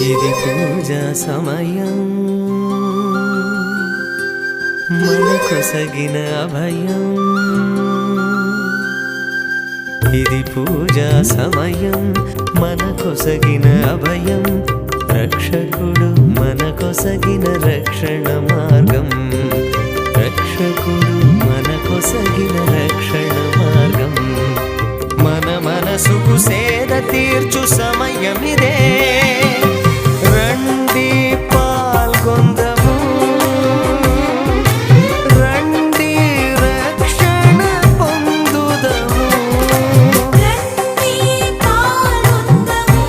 ఇది పూజా సమయం మనకొసగిన అభయం. ఇది పూజా సమయం మనకొసగిన అభయం. రక్షకుడు మనకొసగిన రక్షణ మార్గం. రక్షకుడు మనకొసగిన రక్షణ మార్గం. మన మనసుకు సేద తీర్చు సమయమిదే. రండి పాల్గొందము, రండి రక్షణ పొందుదము. రండి పాల్గొందము,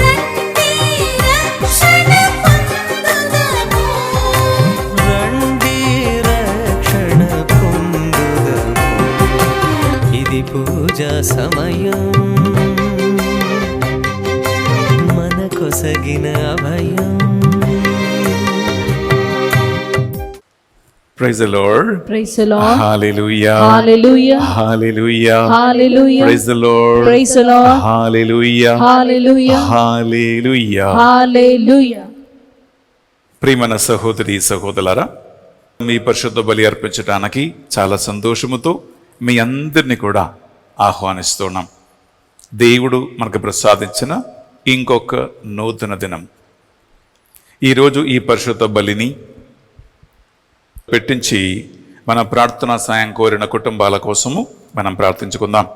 రండి రక్షణ పొందుదము. రండి రక్షణ పొందుదము. ఇది పూజా సమయం మనకొసగిన అభయం. Praise the Lord. Praise the Lord. Hallelujah. Hallelujah. Hallelujah. Hallelujah. Praise the Lord. Praise the Lord. Hallelujah. Hallelujah. Hallelujah. Hallelujah. ప్రియమైన సహోదరి సహోదరులారా, మీ పరిశుద్ధ బలి అర్పించడానికి చాలా సంతోషముతో మీ అందరినీ కూడా ఆహ్వానిస్తున్నాం. దేవుడు మనకు ప్రసాదించిన ఇంకొక నూతన దినం. ఈరోజు ఈ పరిశుద్ధ బలిని పెట్టించి మన ప్రార్థనా సాయం కోరిన కుటుంబాల కోసము మనం ప్రార్థించుకుందాం.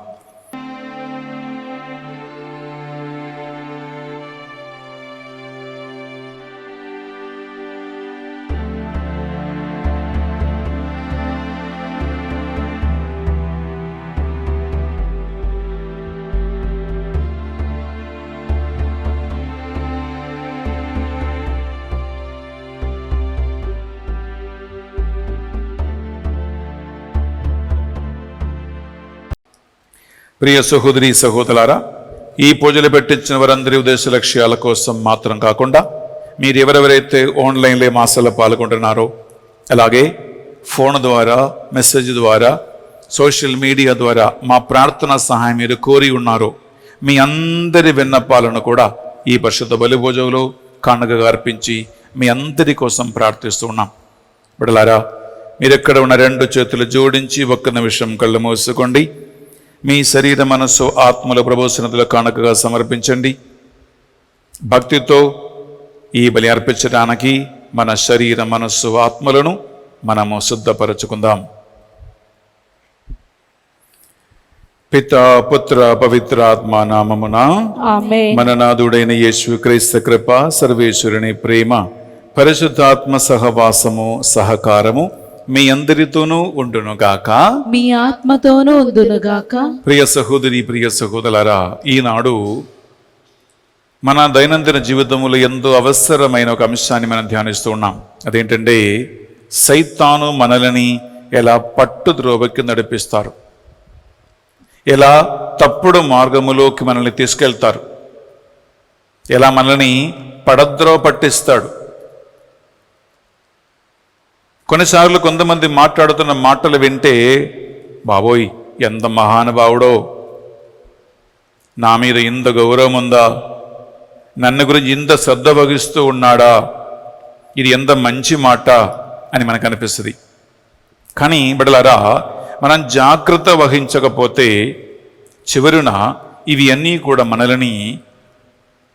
ప్రియ సహోదరి సహోదరులారా, ఈ పూజలు పెట్టించిన వారందరి ఉద్దేశ లక్ష్యాల కోసం మాత్రం కాకుండా మీరు ఎవరెవరైతే ఆన్లైన్లో మాసాల్లో పాల్గొంటున్నారో, అలాగే ఫోన్ ద్వారా, మెసేజ్ ద్వారా, సోషల్ మీడియా ద్వారా మా ప్రార్థనా సహాయం మీరు కోరి ఉన్నారో, మీ అందరి విన్నపాలను కూడా ఈ పరిశుద్ధ బలి పూజలో కానుకగా అర్పించి మీ అందరి కోసం ప్రార్థిస్తున్నాం. బిడ్డలారా, మీరు ఎక్కడ ఉన్న రెండు చేతులు జోడించి ఒక్క నిమిషం కళ్ళు మూసుకోండి. మీ శరీర మనస్సు ఆత్మల ప్రభుత్వ కానుకగా సమర్పించండి. భక్తితో ఈ బలి అర్పించడానికి మన శరీర మనస్సు ఆత్మలను మనము శుద్ధపరచుకుందాం. పితా పుత్ర పవిత్రాత్మ నామమున ఆమేన్. మన నాథుడైన యేసు క్రీస్తు కృప, సర్వేశ్వరుని ప్రేమ, పరిశుద్ధాత్మ సహవాసము సహకారము మీ అందరితోనూ ఉండునుగాక. మీ ఆత్మతోనూ ఉందునుగాక. ప్రియ సహోదరి ప్రియ సహోదరులారా, ఈనాడు మన దైనందిన జీవితంలో ఎంతో అవసరమైన ఒక అంశాన్ని మనం ధ్యానిస్తూ ఉన్నాం. అదేంటంటే, సైతాను మనల్ని ఎలా పట్టుద్రోవకి నడిపిస్తారు, ఎలా తప్పుడు మార్గములోకి మనల్ని తీసుకెళ్తారు, ఎలా మనల్ని పడద్రోవ పట్టిస్తాడు. కొన్నిసార్లు కొంతమంది మాట్లాడుతున్న మాటలు వింటే, బాబోయ్ ఎంత మహానుభావుడో, నా మీద ఇంత గౌరవం ఉందా, నన్ను గురించి ఇంత శ్రద్ధ వహిస్తూ ఉన్నాడా, ఇది ఎంత మంచి మాట అని మనకు అనిపిస్తుంది. కానీ బిడ్డలారా, మనం జాగ్రత్త వహించకపోతే చివరున ఇవి అన్నీ కూడా మనల్ని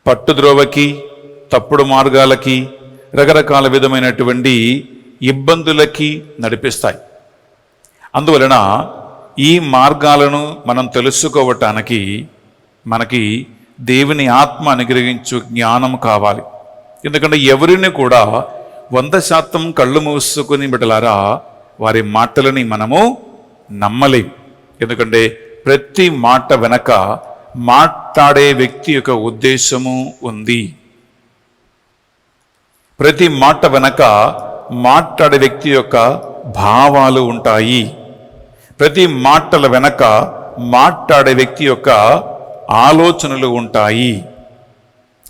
పట్టుద్రోవకి, తప్పుడు మార్గాలకి, రకరకాల విధమైనటువంటి ఇబ్బందులకి నడిపిస్తాయి. అందువలన ఈ మార్గాలను మనం తెలుసుకోవటానికి మనకి దేవుని ఆత్మ అనుగ్రహించు జ్ఞానం కావాలి. ఎందుకంటే ఎవరిని కూడా 100% కళ్ళు మూసుకుని బిడ్డలారా వారి మాటలని మనము నమ్మలేం. ఎందుకంటే ప్రతి మాట వెనక మాట్లాడే వ్యక్తి యొక్క ఉద్దేశము ఉంది. ప్రతి మాట వెనక మాట్లాడే వ్యక్తి యొక్క భావాలు ఉంటాయి. ప్రతి మాటల వెనక మాట్లాడే వ్యక్తి యొక్క ఆలోచనలు ఉంటాయి.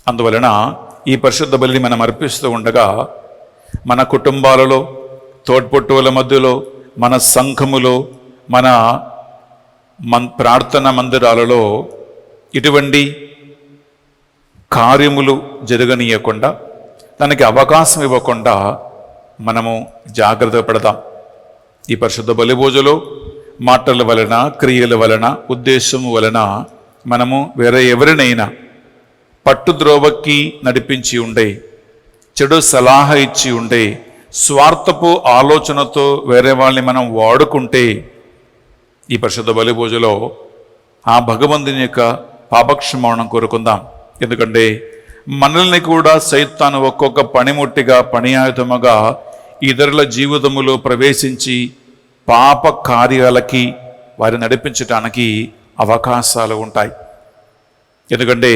అందువలన ఈ పరిశుద్ధ బలిని మనం అర్పిస్తూ ఉండగా మన కుటుంబాలలో, తోడ్పొట్టుల మధ్యలో, మన సంఘములో, మన ప్రార్థన మందిరాలలో ఇటువంటి కార్యములు జరగనీయకుండా, దానికి అవకాశం ఇవ్వకుండా మనము జాగ్రత్త పడదాం. ఈ పరిశుద్ధ బలిభోజలో మాటల వలన, క్రియల వలన, ఉద్దేశము వలన మనము వేరే ఎవరినైనా పట్టుద్రోవకి నడిపించి ఉండే, చెడు సలహా ఇచ్చి ఉండే, స్వార్థపు ఆలోచనతో వేరే వాళ్ళని మనం వాడుకుంటే ఈ పరిశుద్ధ బలిభోజలో ఆ భగవంతుని యొక్క పాపక్షమాపణం కోరుకుందాం. ఎందుకంటే మనల్ని కూడా సైతాను ఒక్కొక్క పనిముట్టిగా, పనియాయుధముగా ఇతరుల జీవితములో ప్రవేశించి పాప కార్యాలకి వారిని నడిపించటానికి అవకాశాలు ఉంటాయి. ఎందుకంటే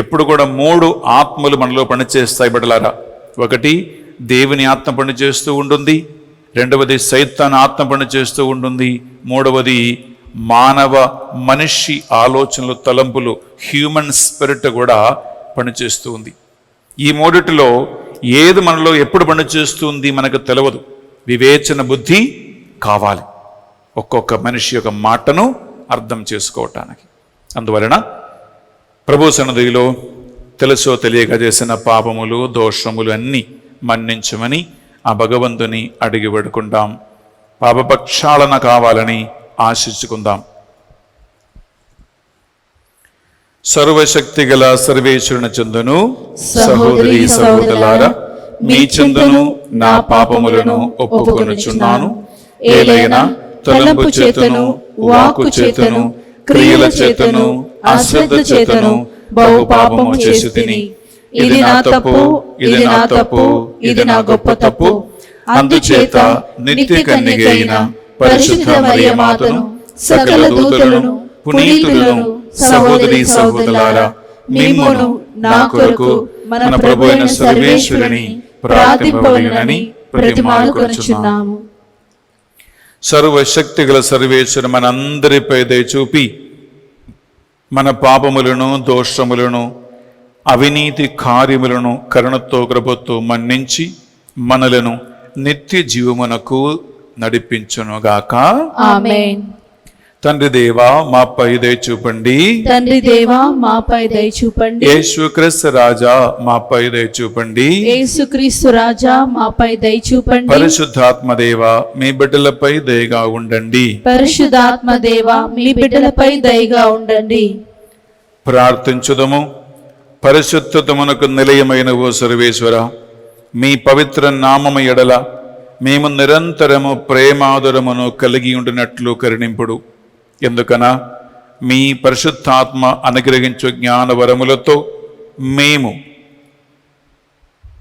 ఎప్పుడు కూడా 3 ఆత్మలు మనలో పనిచేస్తాయి బిడ్డలారా. ఒకటి దేవుని ఆత్మ పనిచేస్తూ ఉంటుంది, రెండవది సైతాన్ ఆత్మ పనిచేస్తూ ఉంటుంది, మూడవది మానవ మనిషి ఆలోచనలు, తలంపులు, హ్యూమన్ స్పిరిట్ కూడా పనిచేస్తూ ఉంది. ఈ మూడిటిలో ఏది మనలో ఎప్పుడు పనిచేస్తుంది మనకు తెలియదు. వివేచన బుద్ధి కావాలి ఒక్కొక్క మనిషి యొక్క మాటను అర్థం చేసుకోవటానికి. అందువలన ప్రభు సన్నిధిలో తెలుసో తెలియక చేసిన పాపములు, దోషములు అన్నీ మన్నించమని ఆ భగవంతుని అడిగి పెడుకుందాం. పాపపక్షాళన కావాలని ఆశించుకుందాం. సర్వశక్తి గల సర్వేశ్వరుని చెందును సహోదరి సహోదరులారా, మీ చెందును నా పాపములను ఒప్పుకొనుచున్నాను. ఏలైనా తలంపు చేతను, వాక్కు చేతను, క్రియల చేతను, అశ్రద్ధ చేతను బహు పాపము చేసి తిని. ఇది నా తప్పు, ఇది నా తప్పు, ఇది నా గొప్ప తప్పు. అందుచేత నిత్య కన్యక అయిన పరిశుద్ధ మరియమాతను, సకల దూతలను, పునీతులను, సహోదరి సహోదరులారా, మిమ్మును నా కొరకు మన ప్రభు అయిన సర్వేశ్వరుని ప్రార్థింపవలెనని ప్రతిమాలుకొనుచున్నాము. సర్వశక్తి గల సర్వేశ్వరు మనందరిపై దయ చూపి మన పాపములను, దోషములను, అవినీతి కార్యములను కరుణతో, కృపతో మన్నించి మనలను నిత్య జీవమునకు నడిపించునుగాక. ఆమేన్. తండ్రి దేవా మాపై దయ చూపండి. తండ్రి దేవా మాపై దయ చూపండి. యేసుక్రీస్తు రాజా మాపై దయ చూపండి. యేసుక్రీస్తు రాజా మాపై దయ చూపండి. పరిశుద్ధాత్మ దేవా మీ బిడ్డలపై దయగా ఉండండి. పరిశుద్ధాత్మ దేవా మీ బిడ్డలపై దయగా ఉండండి. ప్రార్థించుదము. పరిశుద్ధతమునకు నిలయమైన ఓ సర్వేశ్వర, మీ పవిత్ర నామము ఎడల మేము నిరంతరము ప్రేమాదురమును కలిగి ఉండినట్లు కరుణింపుడు. ఎందుకనా మీ పరిశుద్ధాత్మ అనుగ్రహించు జ్ఞానవరములతో మేము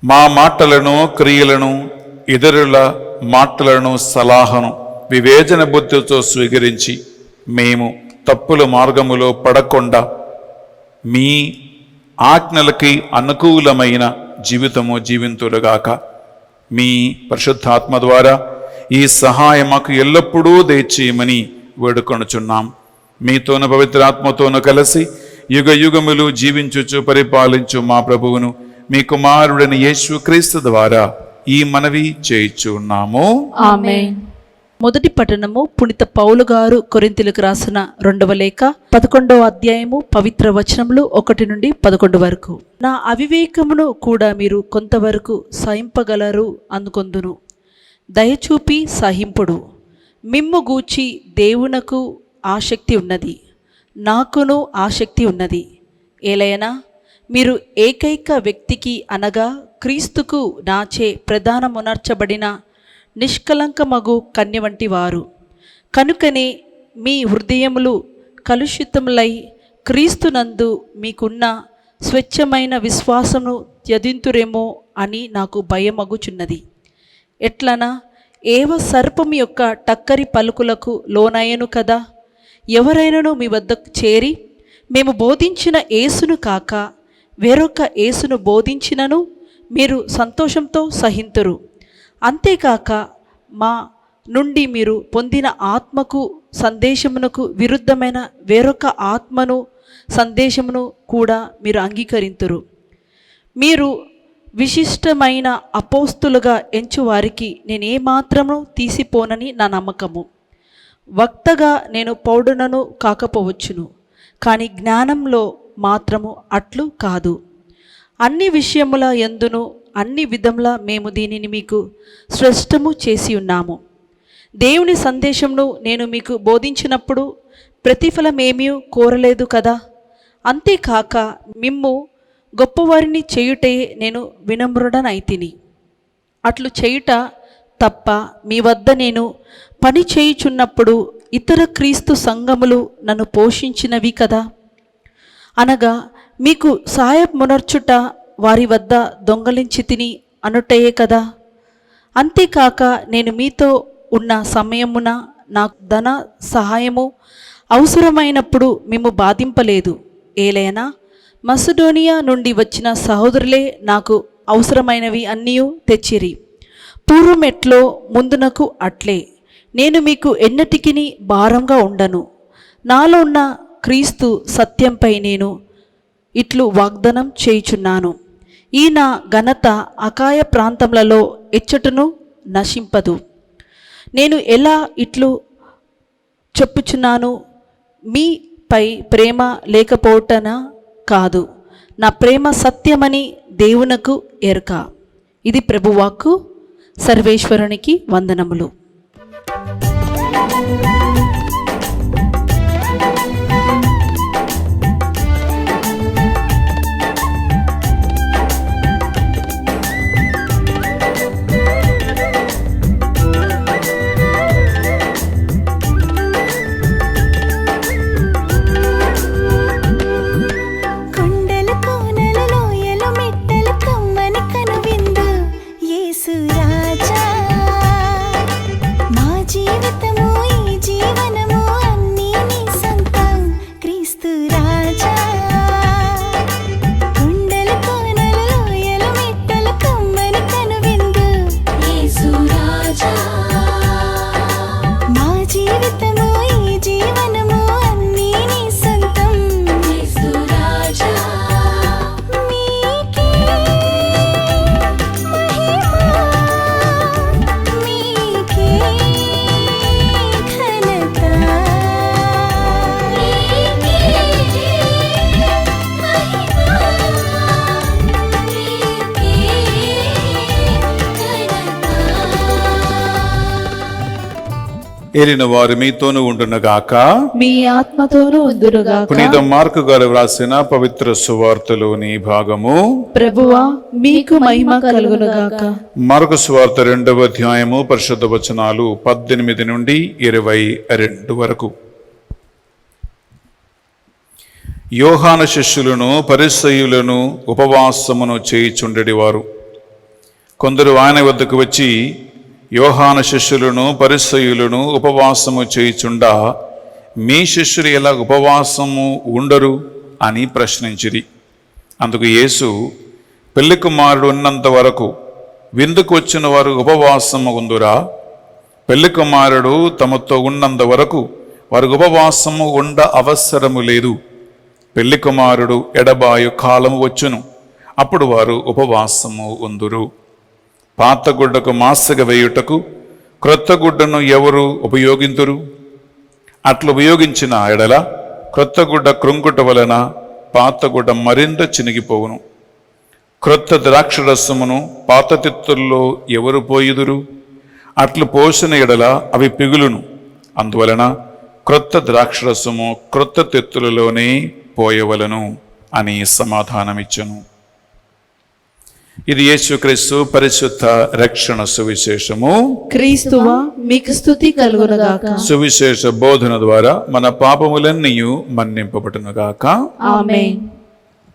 మా మాటలను, క్రియలను, ఇతరుల మాటలను, సలహాను వివేచన బుద్ధితో స్వీకరించి మేము తప్పుల మార్గములో పడకుండా మీ ఆజ్ఞలకి అనుకూలమైన జీవితము జీవింతులుగాక. మీ పరిశుద్ధాత్మ ద్వారా ఈ సహాయం మాకు ఎల్లప్పుడూ దయచేయమని వేడుకొనుచున్నాం. మీతోను పవిత్రాత్మతోను కలిసి యుగ యుగములు జీవించుచు పరిపాలించు మా ప్రభువును, మీ కుమారుడైన యేసుక్రీస్తు ద్వారా ఈ మనవి చేయుచున్నాము. ఆమేన్. మొదటి పట్టణము పునీత పౌలు గారు కొరింథీయులకు రాసిన 2వ లేఖ 11వ అధ్యాయము పవిత్ర వచనములు 1 నుండి 11 వరకు. నా అవివేకమును కూడా మీరు కొంతవరకు సహింపగలరు అందుకొందును. దయచూపి సహింపుడు. మిమ్ము గూర్చి దేవునకు ఆసక్తి ఉన్నది, నాకును ఆసక్తి ఉన్నది. ఏలైనా మీరు ఏకైక వ్యక్తికి అనగా క్రీస్తుకు నాచే ప్రధానమునర్చబడిన నిష్కలంకమగు కన్య వంటి వారు. కనుకనే మీ హృదయములు కలుషితములై క్రీస్తునందు మీకున్న స్వచ్ఛమైన విశ్వాసమును త్యజింతురేమో అని నాకు భయమగుచున్నది. ఎట్లనా ఏవ సర్పము యొక్క టక్కరి పలుకులకు లోనయ్యను కదా. ఎవరైనాను మీ వద్దకు చేరి మేము బోధించిన యేసును కాక వేరొక యేసును బోధించినను మీరు సంతోషంతో సహింతురు. అంతేకాక మా నుండి మీరు పొందిన ఆత్మకు సందేశమునకు విరుద్ధమైన వేరొక ఆత్మను సందేశమును కూడా మీరు అంగీకరింతురు. మీరు విశిష్టమైన అపోస్తులుగా ఎంచువారికి నేనేమాత్రము తీసిపోనని నా నమ్మకము. వక్తగా నేను పౌరుడను కాకపోవచ్చును, కానీ జ్ఞానంలో మాత్రము అట్లు కాదు. అన్ని విషయముల యందును అన్ని విధముల మేము దీనిని మీకు స్పష్టము చేసి ఉన్నాము. దేవుని సందేశమును నేను మీకు బోధించినప్పుడు ప్రతిఫలమేమీ కోరలేదు కదా. అంతేకాక మిమ్ము గొప్పవారిని చేయుటే నేను వినమ్రుడనైతిని. అట్లు చేయుట తప్ప మీ వద్ద నేను పని చేయుచున్నప్పుడు ఇతర క్రీస్తు సంఘములు నన్ను పోషించినవి కదా. అనగా మీకు సహాయమునర్చుట వారి వద్ద దొంగలించి తిని అనుటయే కదా. అంతేకాక నేను మీతో ఉన్న సమయమున నాకు ధన సహాయము అవసరమైనప్పుడు మేము బాధింపలేదు. ఏలైనా మసిడోనియా నుండి వచ్చిన సహోదరులే నాకు అవసరమైనవి అన్నీ తెచ్చిరి. పూర్వం ఎట్లో ముందునకు అట్లే నేను మీకు ఎన్నటికిని భారంగా ఉండను. నాలో ఉన్న క్రీస్తు సత్యంపై నేను ఇట్లు వాగ్దానం చేయుచున్నాను. ఈ నా ఘనత అకాయ ప్రాంతములలో ఎచ్చటను నశింపదు. నేను ఎలా ఇట్లు చెప్పుచున్నాను, మీపై ప్రేమ లేకపోవటన కాదు, నా ప్రేమ సత్యమని దేవునకు ఎరుక. ఇది ప్రభువాక్కు. సర్వేశ్వరునికి వందనములు. కొండలు కోనలు లోయలు మెట్టలు కమ్మని కనువిందు యేసు రాజా. మా జీవితము ఈ జీవనము అన్నీ నీ సొంతం క్రీస్తు రాజా. కొండలు కోనలు లోయలు మెట్టలు కమ్మని కనువిందు యేసు రాజా. మా జీవితము ఈ జీవనము అన్నీ నీ సొంతం యేసు రాజా. మీకే మహిమ, మీకే ఘనత, మీకే ఏలిన వారు మీతోనూ ఉండునుగాక. మీ ఆత్మతోనూ ఉందురుగాక. పునీత మార్కు గారు వ్రాసిన పవిత్ర సువార్తలోని భాగము. ప్రభువా మీకు మహిమ కలుగునుగాక. మార్కు సువార్త 2వ అధ్యాయము పరిశుద్ధ వచనాలు 18 నుండి 22 వరకు. యోహాను శిష్యులను పరిసయ్యులను ఉపవాసమును చేయుచుండెడివారు. కొందరు ఆయన వద్దకు వచ్చి, యోహాను శిష్యులను పరిసయ్యులను ఉపవాసము చేయుచుండా మీ శిష్యులు ఎలా ఉపవాసము ఉండరు అని ప్రశ్నించిరి. అందుకు యేసు, పెళ్లి కుమారుడు ఉన్నంత వరకు విందుకు వచ్చిన వారు ఉపవాసము ఉందురా? పెళ్లి కుమారుడు తమతో ఉన్నంత వరకు వారు ఉపవాసము ఉండ అవసరము లేదు. పెళ్లి కుమారుడు ఎడబాయు కాలము వచ్చును, అప్పుడు వారు ఉపవాసము ఉందురు. పాత గుడ్డకు మాసిక వేయుటకు క్రొత్త గుడ్డను ఎవరు ఉపయోగింతురు? అట్లు ఉపయోగించిన ఎడల క్రొత్త గుడ్డ కృంగుట వలన పాత గుడ్డ మరింత చినిగిపోవును. క్రొత్త ద్రాక్షరసమును పాత తిత్తుల్లో ఎవరు పోయుదురు? అట్లు పోసిన ఎడల అవి పిగులును. అందువలన క్రొత్త ద్రాక్షరసము క్రొత్త తిత్తులలోనే పోయవలను అని సమాధానమిచ్చెను. ఇది యేసుక్రీస్తు పరిశుద్ధ రక్షణ సువిశేషము. క్రీస్తువా మీకు స్తుతి కలుగునుగాక. సువిశేష బోధన ద్వారా మన పాపములన్నీ మన్నింపబడునుగాక. ఆమేన్.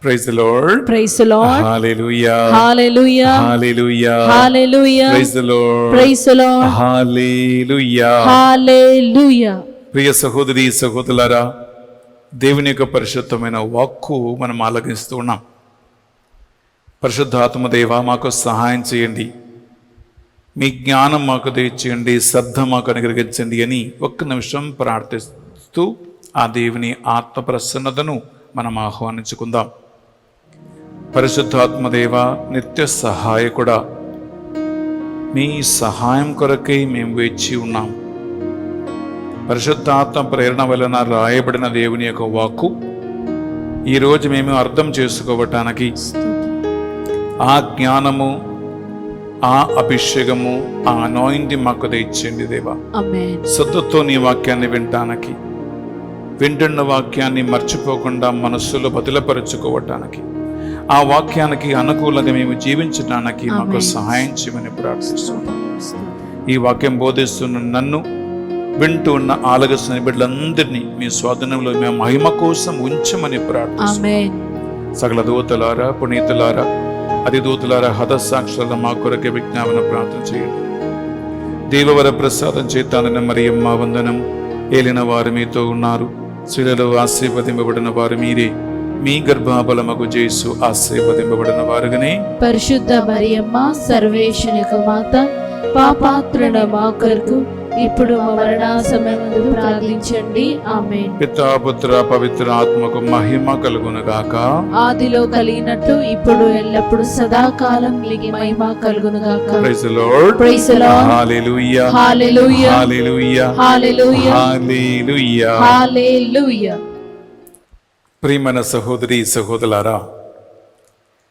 Praise the Lord. Praise the Lord. హల్లెలూయా. హల్లెలూయా. హల్లెలూయా. హల్లెలూయా. Praise the Lord. Praise the Lord. హల్లెలూయా. హల్లెలూయా. ప్రియ సహోదరి సహోదరులారా, దేవుని యొక్క పరిశుద్ధమైన వాక్కు మనం ఆలకిస్తూ ఉన్నాం. పరిశుద్ధాత్మ దేవా, మాకు సహాయం చేయండి, మీ జ్ఞానం మాకు దయచేయండి, శ్రద్ధ మాకు అనుగ్రహించండి అని ఒక్క నిమిషం ప్రార్థిస్తూ ఆ దేవుని ఆత్మ ప్రసన్నతను మనం ఆహ్వానించుకుందాం. పరిశుద్ధాత్మ దేవా, నిత్య సహాయకుడా, మీ సహాయం కొరకై మేము వేచి ఉన్నాం. పరిశుద్ధాత్మ ప్రేరణ వలన రాయబడిన దేవుని యొక్క వాక్కు ఈరోజు మేము అర్థం చేసుకోవటానికి ఆ జ్ఞానము, ఆ అభిషేకము, ఆ అనాయింటింగ్ మాకు దయచేయండి దేవా. ఆమేన్. శ్రద్ధతో నీ వాక్యాన్ని వినటానికి, వింటున్న వాక్యాన్ని మర్చిపోకుండా మనస్సులో బదిలపరుచుకోవటానికి, ఆ వాక్యానికి అనుకూలంగా మేము జీవించడానికి మాకు ఆమేన్. సహాయం చేయమని ప్రార్థిస్తున్నాం. ఈ వాక్యం బోధిస్తున్న నన్ను, వింటూ ఉన్న ఆలగస్తున్న బిడ్డలందరినీ మీ స్వాధీనంలో మేము మహిమ కోసం ఉంచమని ప్రార్థిస్తున్నాం. ఆమేన్. సకల దూతలారా, పునీతులారా, అధిదూతులారా, హతసాక్షుల మా కొరకే విజ్ఞాపన ప్రార్థన చేయండి. దేవవర ప్రసాదం చేతానని మరియమ్మ వందనం. ఏలిన వారు మీతో ఉన్నారు, స్త్రీలలో ఆశీర్వదింపబడిన వారు మీరే. మీ గర్భఫలమగు యేసు ఆశీర్వదింపబడిన వారుగానే. పరిశుద్ధ మరియమ్మ సర్వేశ్వరుని యొక్క మాత, పాపాత్రుల మా కొరకు ఇప్పుడు మా మరణ సమయమందు ప్రార్థించండి. ఆమేన్. పితా పుత్ర పవిత్ర ఆత్మకు మహిమ కలుగునుగాక. ఆదిలో కలిగినట్టు ఇప్పుడు ఎల్లప్పుడు సదాకాలం మిలిగి మహిమ కలుగునుగాక. Praise the Lord. Praise the Lord. హల్లెలూయా. హల్లెలూయా. హల్లెలూయా. హల్లెలూయా. హల్లెలూయా. హల్లెలూయా. ప్రియమైన సహోదరి సహోదరులారా,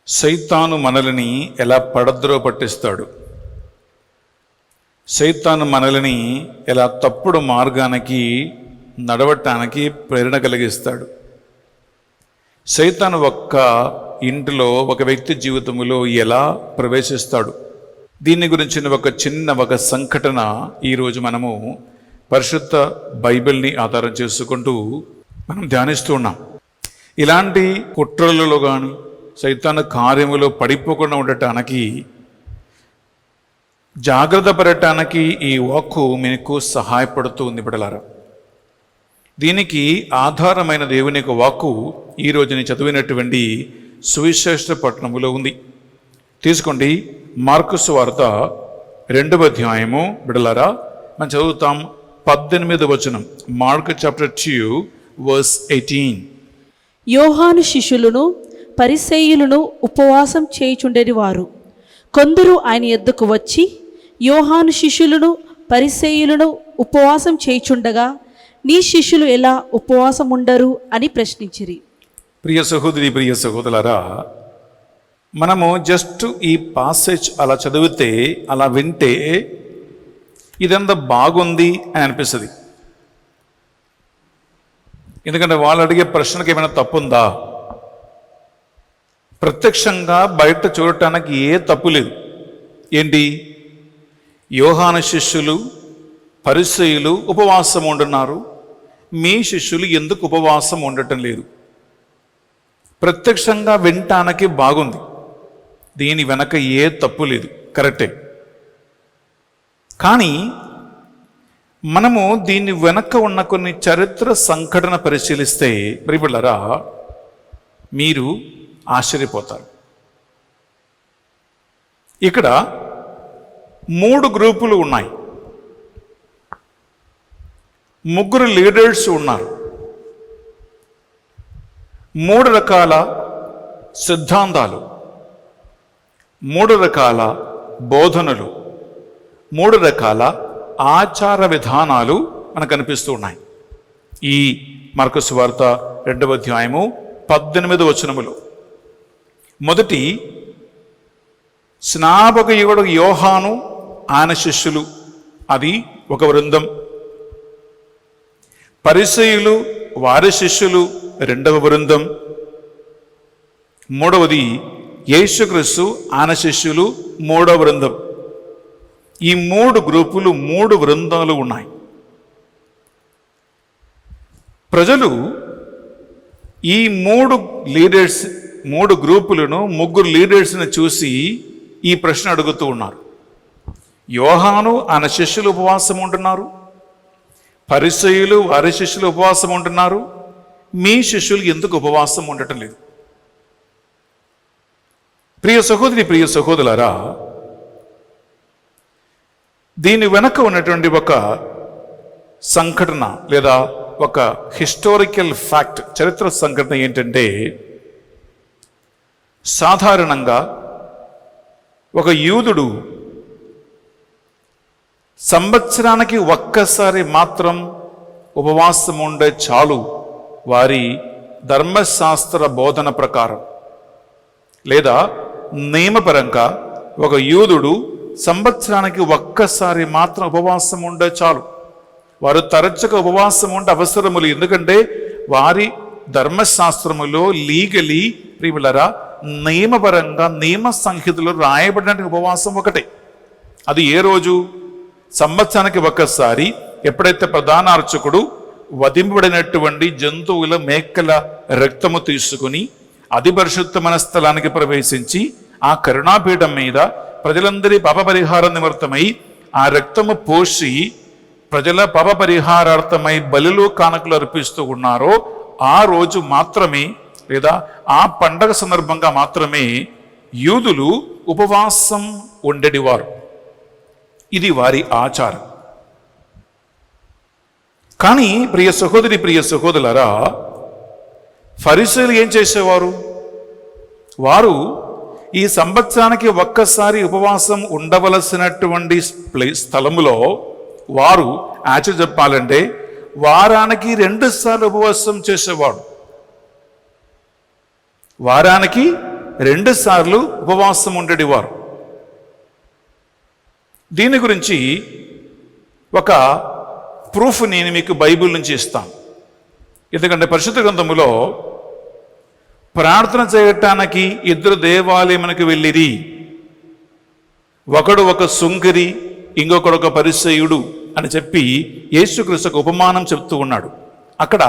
సైతాను మనల్ని ఎలా పడద్రో పట్టిస్తాడు, సైతాను మనల్ని ఎలా తప్పుడు మార్గానికి నడవటానికి ప్రేరణ కలిగిస్తాడు. సైతాను ఒక్క ఇంటిలో ఒక వ్యక్తి జీవితంలో ఎలా ప్రవేశిస్తాడు, దీని గురించిన ఒక సంఘటన ఈరోజు మనము పరిశుద్ధ బైబిల్ని ఆధారం చేసుకుంటూ మనం ధ్యానిస్తూ ఉన్నాం. ఇలాంటి కుట్రలలో కానీ సైతాను కార్యములో పడిపోకుండా ఉండటానికి, జాగ్రత్త పడటానికి ఈ వాక్కు మీకు సహాయపడుతూ ఉంది బిడ్డలారా. దీనికి ఆధారమైన దేవుని యొక్క వాక్కు ఈరోజు నేను చదివినటువంటి సువిశేష పట్టణములో ఉంది. తీసుకోండి, మార్కు సువార్త 2వ అధ్యాయము బిడ్డలారా. మనం చదువుతాం 18వ వచనం. Mark chapter 2 verse 18. యోహాను శిష్యులను పరిసయ్యులను ఉపవాసం చేయుచుండెని వారు. కొందరు ఆయన యొద్దకు వచ్చి, యోహాను శిష్యులను పరిసయ్యులను ఉపవాసం చేయుచుండగా నీ శిష్యులు ఎలా ఉపవాసం ఉండరు అని ప్రశ్నించిరి. ప్రియ సహోదరి, ప్రియ సహోదరులారా, మనము జస్ట్ ఈ పాసేజ్ అలా చదివితే, అలా వింటే ఇదంతా బాగుంది అని అనిపిస్తుంది. ఎందుకంటే వాళ్ళు అడిగే ప్రశ్నకి ఏమైనా తప్పుందా? ప్రత్యక్షంగా బయట చూడటానికి ఏ తప్పు లేదు. ఏంటి? యోహాను శిష్యులు పరిసయ్యులు ఉపవాసం ఉంటున్నారు, మీ శిష్యులు ఎందుకు ఉపవాసం ఉండటం లేదు? ప్రత్యక్షంగా వినటానికి బాగుంది, దీని వెనక ఏ తప్పు లేదు, కరెక్టే. కానీ మనము దీని వెనక ఉన్న కొన్ని చరిత్ర సంఘటన పరిశీలిస్తే ప్రియబిడ్డలారా, మీరు ఆశ్చర్యపోతారు. ఇక్కడ 3 గ్రూపులు ఉన్నాయి, 3 లీడర్స్ ఉన్నారు, 3 రకాల సిద్ధాంతాలు, 3 రకాల బోధనలు, 3 రకాల ఆచార విధానాలు మనకు కనిపిస్తూ ఉన్నాయి. ఈ మార్కు సువార్త 2వ అధ్యాయము 18వ వచనములో మొదటి స్నాపకయుడు యోహాను ఆయన శిష్యులు, అది ఒక బృందం. పరిసయ్యులు వారి శిష్యులు 2వ బృందం. 3వది యేసుక్రీస్తు ఆయన శిష్యులు 3వ బృందం. ఈ 3 గ్రూపులు, 3 బృందాలు ఉన్నాయి. ప్రజలు ఈ 3 లీడర్స్, 3 గ్రూపులను, 3 లీడర్స్ని చూసి ఈ ప్రశ్న అడుగుతూ ఉన్నారు. యోహాను ఆయన శిష్యులు ఉపవాసం ఉంటున్నారు, పరిసయ్యులు వారి శిష్యులు ఉపవాసం ఉంటున్నారు, మీ శిష్యులు ఎందుకు ఉపవాసం ఉండటం లేదు? ప్రియ సహోదరి, ప్రియ సహోదరులారా, దీని వెనక ఉన్నటువంటి ఒక సంఘటన లేదా ఒక హిస్టారికల్ ఫ్యాక్ట్, చరిత్ర సంఘటన ఏంటంటే, సాధారణంగా ఒక యూదుడు సంవత్సరానికి ఒక్కసారి మాత్రం ఉపవాసం ఉండే చాలు, వారి ధర్మశాస్త్ర బోధన ప్రకారం, లేదా నియమపరంగా ఒక యూదుడు సంవత్సరానికి ఒక్కసారి మాత్రం ఉపవాసం ఉండే చాలు. వారు తరచుగా ఉపవాసం ఉండే అవసరములు, ఎందుకంటే వారి ధర్మశాస్త్రములో లీగలీ ప్రియులరా నియమపరంగా నియమ సంహితలో రాయబడిన ఉపవాసం ఒకటే. అది ఏ రోజు? సంవత్సరానికి ఒక్కసారి ఎప్పుడైతే ప్రధాన అర్చకుడు వధింపబడినటువంటి జంతువుల మేకల రక్తము తీసుకుని అతి పరిశుద్ధమైన స్థలానికి ప్రవేశించి ఆ కరుణాపీఠం మీద ప్రజలందరి పాప పరిహార నిమిత్తమై ఆ రక్తము పోసి ప్రజల పాప పరిహారార్థమై బలులు కానుకలు అర్పిస్తూ ఉన్నారో ఆ రోజు మాత్రమే, లేదా ఆ పండగ సందర్భంగా మాత్రమే యూదులు ఉపవాసం ఉండేవారు. ఇది వారి ఆచారం. కానీ ప్రియ సహోదరి, ప్రియ సహోదరులారా, ఫరిసీయులు ఏం చేసేవారు? వారు ఈ సంవత్సరానికి ఒక్కసారి ఉపవాసం ఉండవలసినటువంటి స్థలములో వారు యాక్చువల్ చెప్పాలంటే వారానికి 2 సార్లు ఉపవాసం చేసేవాడు. వారానికి 2 సార్లు ఉపవాసం ఉండేవారు. దీని గురించి ఒక ప్రూఫ్ నేను మీకు బైబిల్ నుంచి ఇస్తాను. ఎందుకంటే పరిశుద్ధ గ్రంథములో ప్రార్థన చేయటానికి 2 దేవాలయమునకు వెళ్ళిరి. ఒకడు ఒక సుంకరి, ఇంకొకడు ఒక పరిసయ్యుడు అని చెప్పి యేసుక్రీస్తుకు ఉపమానం చెప్తూ ఉన్నాడు. అక్కడ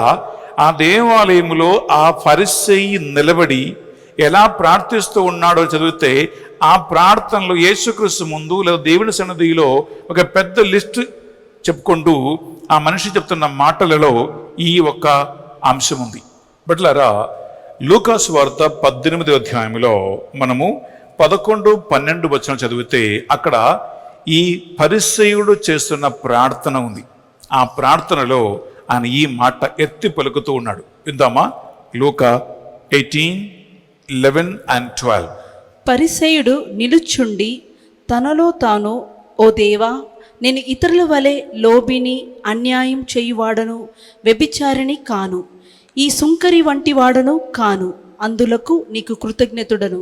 ఆ దేవాలయములో ఆ పరిసయ్యి నిలబడి ఎలా ప్రార్థిస్తూ ఉన్నాడో చదివితే ఆ ప్రార్థనలో యేసుక్రీస్తు ముందు లేదా దేవుని సన్నిధిలో ఒక పెద్ద లిస్ట్ చెప్పుకుంటూ ఆ మనిషి చెప్తున్న మాటలలో ఈ ఒక్క అంశం ఉంది. బట్లారా, లూకాసు వార్త 18వ అధ్యాయంలో మనము 11, 12 వచనం చదివితే అక్కడ ఈ పరిసయ్యుడు చేస్తున్న ప్రార్థన ఉంది. ఆ ప్రార్థనలో ఆయన ఈ మాట ఎత్తి పలుకుతూ ఉన్నాడు. విందామా? లూకా 18:11 and 12. పరిసయ్యుడు నిలుచుండి తనలో తాను, ఓ దేవా, నేను ఇతరుల వలె లోబిని, అన్యాయం చేయువాడను, వ్యభిచారిణి కాను, ఈ సుంకరి వంటి వాడను కాను, అందులకు నీకు కృతజ్ఞతుడను.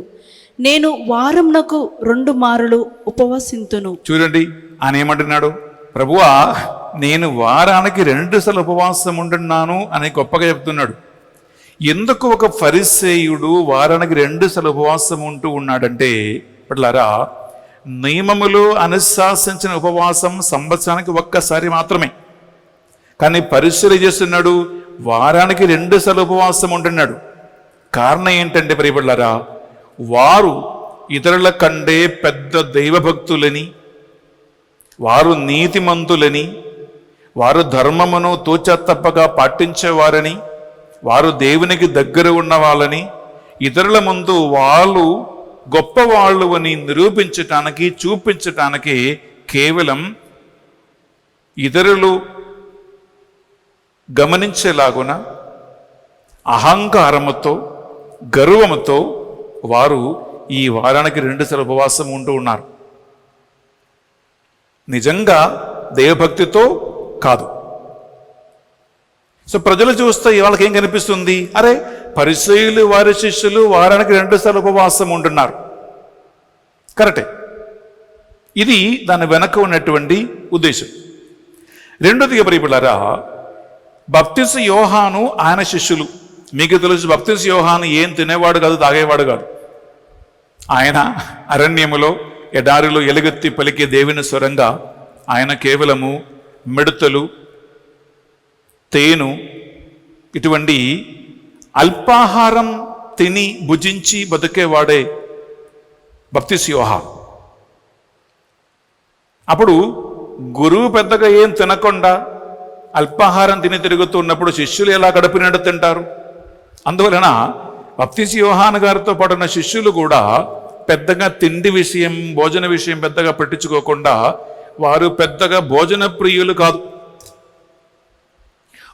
నేను వారంనకు 2 మారులు ఉపవసింతును. చూడండి, ఆయన ఏమంటున్నాడు? ప్రభువా, నేను వారానికి 2 సార్లు ఉపవాసం ఉంటున్నాను అని గొప్పగా చెప్తున్నాడు. ఎందుకు ఒక ఫరిసేయుడు వారానికి 2 సార్లు ఉపవాసం ఉంటూ ఉన్నాడంటే, పట్లారా, నియమములు అనుశాసించిన ఉపవాసం సంవత్సరానికి ఒక్కసారి మాత్రమే. కానీ పరిశీలన చేస్తున్నాడు, వారానికి 2 సార్లు ఉపవాసం ఉంటున్నాడు. కారణం ఏంటంటే ప్రియపడ్లారా, వారు ఇతరుల కంటే పెద్ద దైవభక్తులని, వారు నీతిమంతులని, వారు ధర్మమును తూచా తప్పగా పాటించేవారని, వారు దేవునికి దగ్గర ఉన్న వాళ్ళని, ఇతరుల ముందు వాళ్ళు గొప్పవాళ్ళు అని నిరూపించటానికి, చూపించటానికి కేవలం ఇతరులు గమనించేలాగున అహంకారముతో, గర్వముతో వారు ఈ వారానికి 2 సార్లు ఉపవాసం ఉంటూ ఉన్నారు. నిజంగా దైవభక్తితో కాదు. సో ప్రజలు చూస్తే వాళ్ళకి ఏం కనిపిస్తుంది? అరే, పరిసయ్యులు వారి శిష్యులు వారానికి 2 సార్లు ఉపవాసం ఉంటున్నారు. కరెక్టే. ఇది దాని వెనక ఉన్నటువంటి ఉద్దేశం. రెండోదిగా ప్రియపడ్లారా, బప్తిస్మ యోహాను ఆయన శిష్యులు, మీకు తెలుసు బప్తిస్మ యోహాను ఏం తినేవాడు కాదు, తాగేవాడు కాదు. ఆయన అరణ్యములో ఎడారిలో ఎలుగెత్తి పలికే దేవుని స్వరంగా ఆయన కేవలము మిడతలు, తేను ఇటువంటి అల్పాహారం తిని భుజించి బతికేవాడే బప్తిస్మ యోహాను. అప్పుడు గురువు పెద్దగా ఏం తినకుండా అల్పాహారం తిని తిరుగుతున్నప్పుడు శిష్యులు ఎలా గడిపినట్టు తింటారు? అందువలన బప్తిస్మ యోహాను గారితో పాటున్న శిష్యులు కూడా పెద్దగా తిండి విషయం, భోజన విషయం పెద్దగా పట్టించుకోకుండా, వారు పెద్దగా భోజన ప్రియులు కాదు,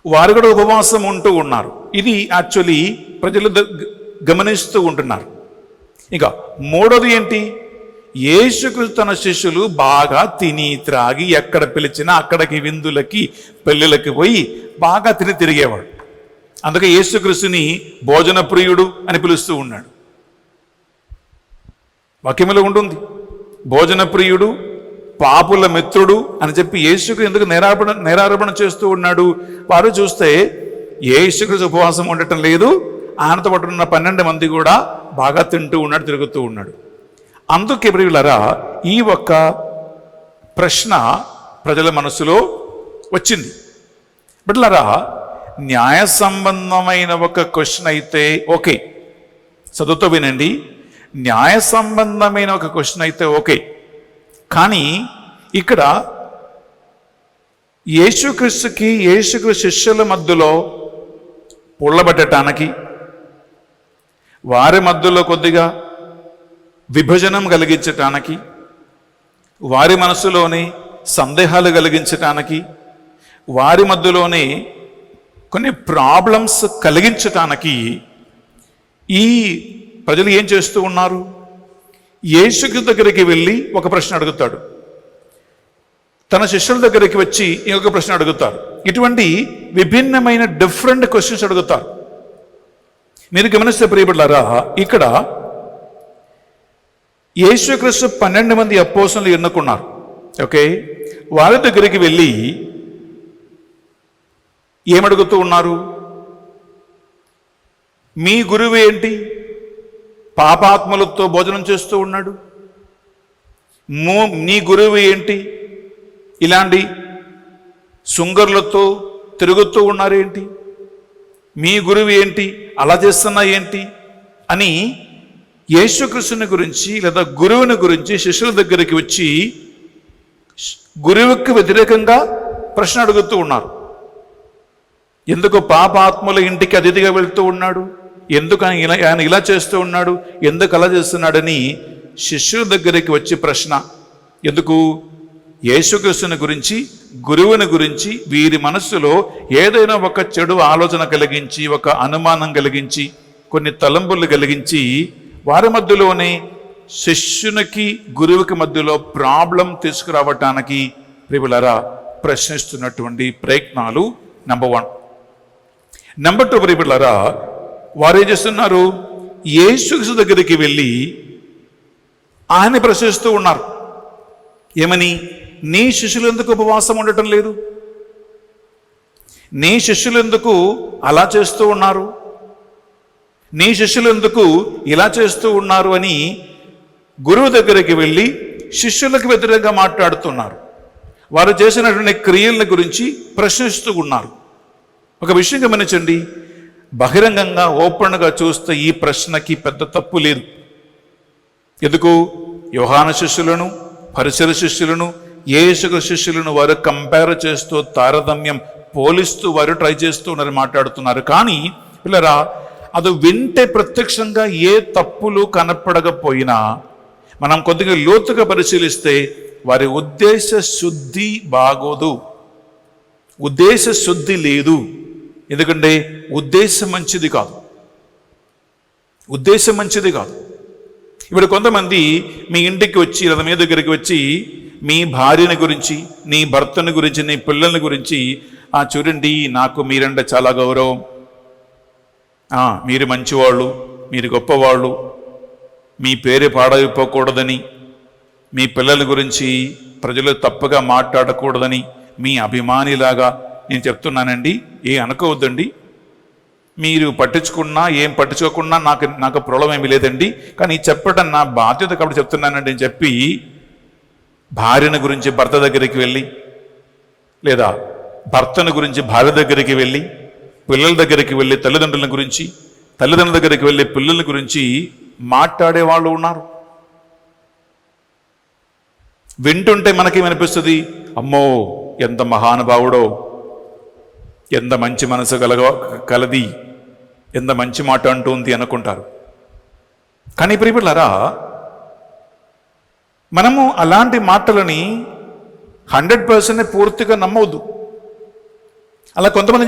వారు కూడా ఉపవాసం ఉంటూ ఉన్నారు. ఇది యాక్చువల్లీ ప్రజలు గమనిస్తూ ఉంటున్నారు. ఇక మూడోది ఏంటి? యేసుక్రీస్తు తన శిష్యులు బాగా తిని త్రాగి ఎక్కడ పిలిచినా అక్కడికి విందులకి, పెళ్ళిళ్ళకి పోయి బాగా తిని తిరిగేవాడు. అందుకే యేసుక్రీస్తుని భోజన ప్రియుడు అని పిలుస్తూ ఉన్నాడు. వాక్యములో ఉంటుంది. భోజన ప్రియుడు, పాపుల మిత్రుడు అని చెప్పి యేసుకు ఎందుకు నేరారోపణ చేస్తూ ఉన్నాడు? వారు చూస్తే యేసుకు ఉపవాసం ఉండటం లేదు, ఆయనతో పాటు ఉన్న 12 మంది కూడా బాగా తింటూ ఉన్నాడు, తిరుగుతూ ఉన్నాడు. అందుకే ప్రియులారా ఈ ఒక్క ప్రశ్న ప్రజల మనసులో వచ్చింది. బిడ్డలారా, న్యాయ సంబంధమైన ఒక క్వశ్చన్ అయితే ఓకే, చదువుతో వినండి. న్యాయ సంబంధమైన ఒక క్వశ్చన్ అయితే ఓకే, కానీ ఇక్కడ యేసుక్రీస్తు శిష్యుల మధ్యలో పొళ్ళబెట్టడానికి, వారి మధ్యలో కొద్దిగా విభజనం కలిగించటానికి, వారి మనసులోని సందేహాలు కలిగించటానికి, వారి మధ్యలోనే కొన్ని ప్రాబ్లమ్స్ కలిగించటానికి ఈ ప్రజలు ఏం చేస్తూ ఉన్నారు? యేసుకి దగ్గరికి వెళ్ళి ఒక ప్రశ్న అడుగుతాడు, తన శిష్యుల దగ్గరికి వచ్చి ఇంకొక ప్రశ్న అడుగుతారు. ఇటువంటి విభిన్నమైన డిఫరెంట్ క్వశ్చన్స్ అడుగుతారు. మీరు గమనిస్తే ప్రియబిడ్డలారా, ఇక్కడ యేసుక్రీస్తు 12 మంది అపోస్తలులు ఎన్నుకున్నారు. ఓకే, వారి దగ్గరికి వెళ్ళి ఏమడుగుతూ ఉన్నారు? మీ గురువు ఏంటి? పాపాత్మలతో భోజనం చేస్తూ ఉన్నాడు. నీ గురువు ఏంటి? ఇలాంటి శృంగరులతో తిరుగుతూ ఉన్నారేంటి? మీ గురువు ఏంటి? అలా చేస్తున్నా ఏంటి అని యేసుక్రీస్తుని గురించి లేదా గురువుని గురించి శిష్యుల దగ్గరికి వచ్చి గురువుకి వ్యతిరేకంగా ప్రశ్న అడుగుతూ ఉన్నారు. ఎందుకు పాపాత్ముల ఇంటికి అతిథిగా వెళ్తూ ఉన్నాడు? ఎందుకు ఆయన ఇలా చేస్తూ ఉన్నాడు? ఎందుకు అలా చేస్తున్నాడని శిష్యుల దగ్గరికి వచ్చి ప్రశ్న. ఎందుకు? యేసుక్రీస్తుని గురించి, గురువుని గురించి వీరి మనస్సులో ఏదైనా ఒక చెడు ఆలోచన కలిగించి, ఒక అనుమానం కలిగించి, కొన్ని తలంపులు కలిగించి, వారి మధ్యలోనే శిష్యునికి గురువుకి మధ్యలో ప్రాబ్లం తీసుకురావటానికి ప్రియులారా ప్రశ్నిస్తున్నటువంటి ప్రయత్నాలు నంబర్ 1. నంబర్ 2 ప్రియులారా, వారు ఏం చేస్తున్నారు? యేసు దగ్గరికి వెళ్ళి ఆయన ప్రశ్నిస్తూ ఉన్నారు. ఏమని? నీ శిష్యులు ఎందుకు ఉపవాసం ఉండటం లేదు? నీ శిష్యులు ఎందుకు అలా చేస్తూ ఉన్నారు? నీ శిష్యులు ఎందుకు ఇలా చేస్తూ ఉన్నారు అని గురువు దగ్గరికి వెళ్ళి శిష్యులకు వ్యతిరేకంగా మాట్లాడుతున్నారు. వారు చేసినటువంటి క్రియల గురించి ప్రశ్నిస్తూ ఉన్నారు. ఒక విషయం గమనించండి, బహిరంగంగా ఓపెన్గా చూస్తే ఈ ప్రశ్నకి పెద్ద తప్పు లేదు. ఎందుకు? యోహాను శిష్యులను, పరిసర శిష్యులను, యేసు శిష్యులను వారు కంపేర్ చేస్తూ, తారతమ్యం పోలిస్తూ వారు ట్రై చేస్తూ ఉన్నారు, మాట్లాడుతున్నారు. కానీ పిల్లరా, అది వింటే ప్రత్యక్షంగా ఏ తప్పులు కనపడకపోయినా మనం కొద్దిగా లోతుగా పరిశీలిస్తే వారి ఉద్దేశ శుద్ధి బాగోదు, ఉద్దేశ శుద్ధి లేదు. ఎందుకంటే ఉద్దేశం మంచిది కాదు, ఉద్దేశం మంచిది కాదు. ఇప్పుడు కొంతమంది మీ ఇంటికి వచ్చి లేదా మీ దగ్గరికి వచ్చి మీ భార్యని గురించి, నీ భర్తని గురించి, నీ పిల్లల గురించి, చూడండి నాకు మీరంటే చాలా గౌరవం, మీరు మంచివాళ్ళు, మీరు గొప్పవాళ్ళు, మీ పేరు పాడైపోకూడదని, మీ పిల్లల గురించి ప్రజలు తప్పుగా మాట్లాడకూడదని మీ అభిమానిలాగా నేను చెప్తున్నానండి. అనుకోవద్దండి, మీరు పట్టించుకున్నా ఏం పట్టించుకోకున్నా నాకు ప్రాబ్లం ఏమీ లేదండి, కానీ చెప్పడం నా బాధ్యత కాబట్టి చెప్తున్నానండి అని చెప్పి భార్యను గురించి భర్త దగ్గరికి వెళ్ళి, లేదా భర్తను గురించి భార్య దగ్గరికి వెళ్ళి, పిల్లల దగ్గరికి వెళ్ళి తల్లిదండ్రుల గురించి, తల్లిదండ్రుల దగ్గరికి వెళ్ళి పిల్లల గురించి మాట్లాడే వాళ్ళు ఉన్నారు. వింటుంటే మనకేమనిపిస్తుంది? అమ్మో ఎంత మహానుభావుడో, ఎంత మంచి మనసు కలది, ఎంత మంచి మాట అంటుంది అనుకుంటారు. కానీ ప్రియబిడ్డలారా, మనము అలాంటి మాటలని 100% పూర్తిగా నమ్మవద్దు. అలా కొంతమంది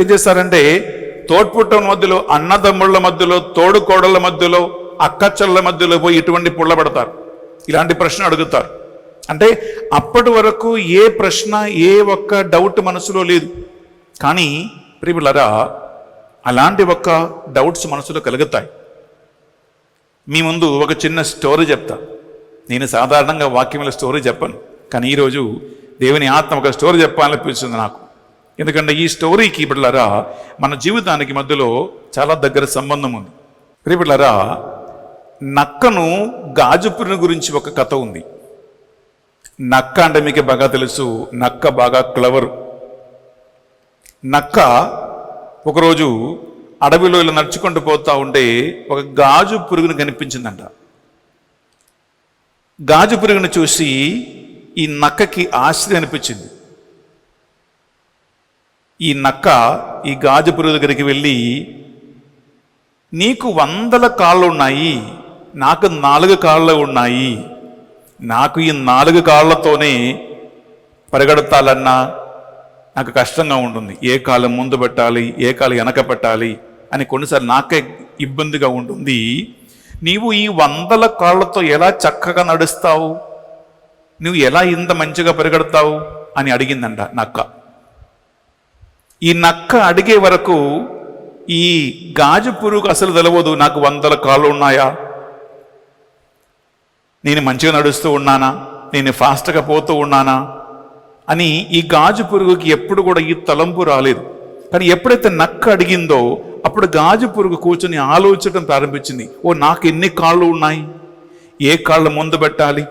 ఏం చేస్తారంటే తోడ్పుట్టల మధ్యలో, అన్నదమ్ముళ్ళ మధ్యలో, తోడుకోడళ్ళ మధ్యలో, అక్కచెల్ల మధ్యలో పోయి ఇటువంటి పుల్లబడతారు, ఇలాంటి ప్రశ్న అడుగుతారు. అంటే అప్పటి వరకు ఏ ప్రశ్న, ఏ ఒక్క డౌట్ మనసులో లేదు. కానీ ప్రియబిడ్డలారా, అలాంటి ఒక్క డౌట్స్ మనసులో కలుగుతాయి. మీ ముందు ఒక చిన్న స్టోరీ చెప్తా. నేను సాధారణంగా వాక్యంలో స్టోరీ చెప్పను, కానీ ఈరోజు దేవుని ఆత్మ ఒక స్టోరీ చెప్పాలనిపిస్తుంది నాకు. ఎందుకంటే ఈ స్టోరీకి బిడ్డలారా మన జీవితానికి మధ్యలో చాలా దగ్గర సంబంధం ఉంది. బిడ్డలారా, నక్కను గాజుపురిని గురించి ఒక కథ ఉంది. నక్క అంటే మీకు బాగా తెలుసు, నక్క బాగా క్లవర్. నక్క ఒకరోజు అడవిలో ఇలా నడుచుకుంటూ పోతా ఉంటే ఒక గాజు పురుగును కనిపించిందంట. గాజు పురుగును చూసి ఈ నక్కకి ఆశ్చర్యం అనిపించింది. ఈ నక్క ఈ గాజు పురుగు దగ్గరికి వెళ్ళి, నీకు 100 కాళ్ళు ఉన్నాయి, నాకు 4 కాళ్ళు ఉన్నాయి, నాకు ఈ 4 కాళ్ళతోనే పరిగెడతాలన్నా నాకు కష్టంగా ఉంటుంది. ఏ కాలు ముందు పెట్టాలి, ఏ కాలు వెనక పెట్టాలి అని కొన్నిసార్లు నాకే ఇబ్బందిగా ఉంటుంది. నీవు ఈ 100 కాళ్ళతో ఎలా చక్కగా నడుస్తావు, నువ్వు ఎలా ఇంత మంచిగా పరిగెడతావు అని అడిగిందంట నక్క. ఈ నక్క అడిగే వరకు ఈ గాజు పురుగు అసలు తెలవదు, నాకు 100 కాళ్ళు ఉన్నాయా, నేను మంచిగా నడుస్తూ ఉన్నానా, నేను ఫాస్ట్గా పోతూ ఉన్నానా అని ఈ గాజు పురుగుకి ఎప్పుడు కూడా ఈ తలంపు రాలేదు. కానీ ఎప్పుడైతే నక్క అడిగిందో అప్పుడు గాజు పురుగు కూర్చొని ఆలోచించడం ప్రారంభించింది. ఓ, నాకు ఎన్ని కాళ్ళు ఉన్నాయి, ఏ కాళ్ళు ముందు పెట్టాలి,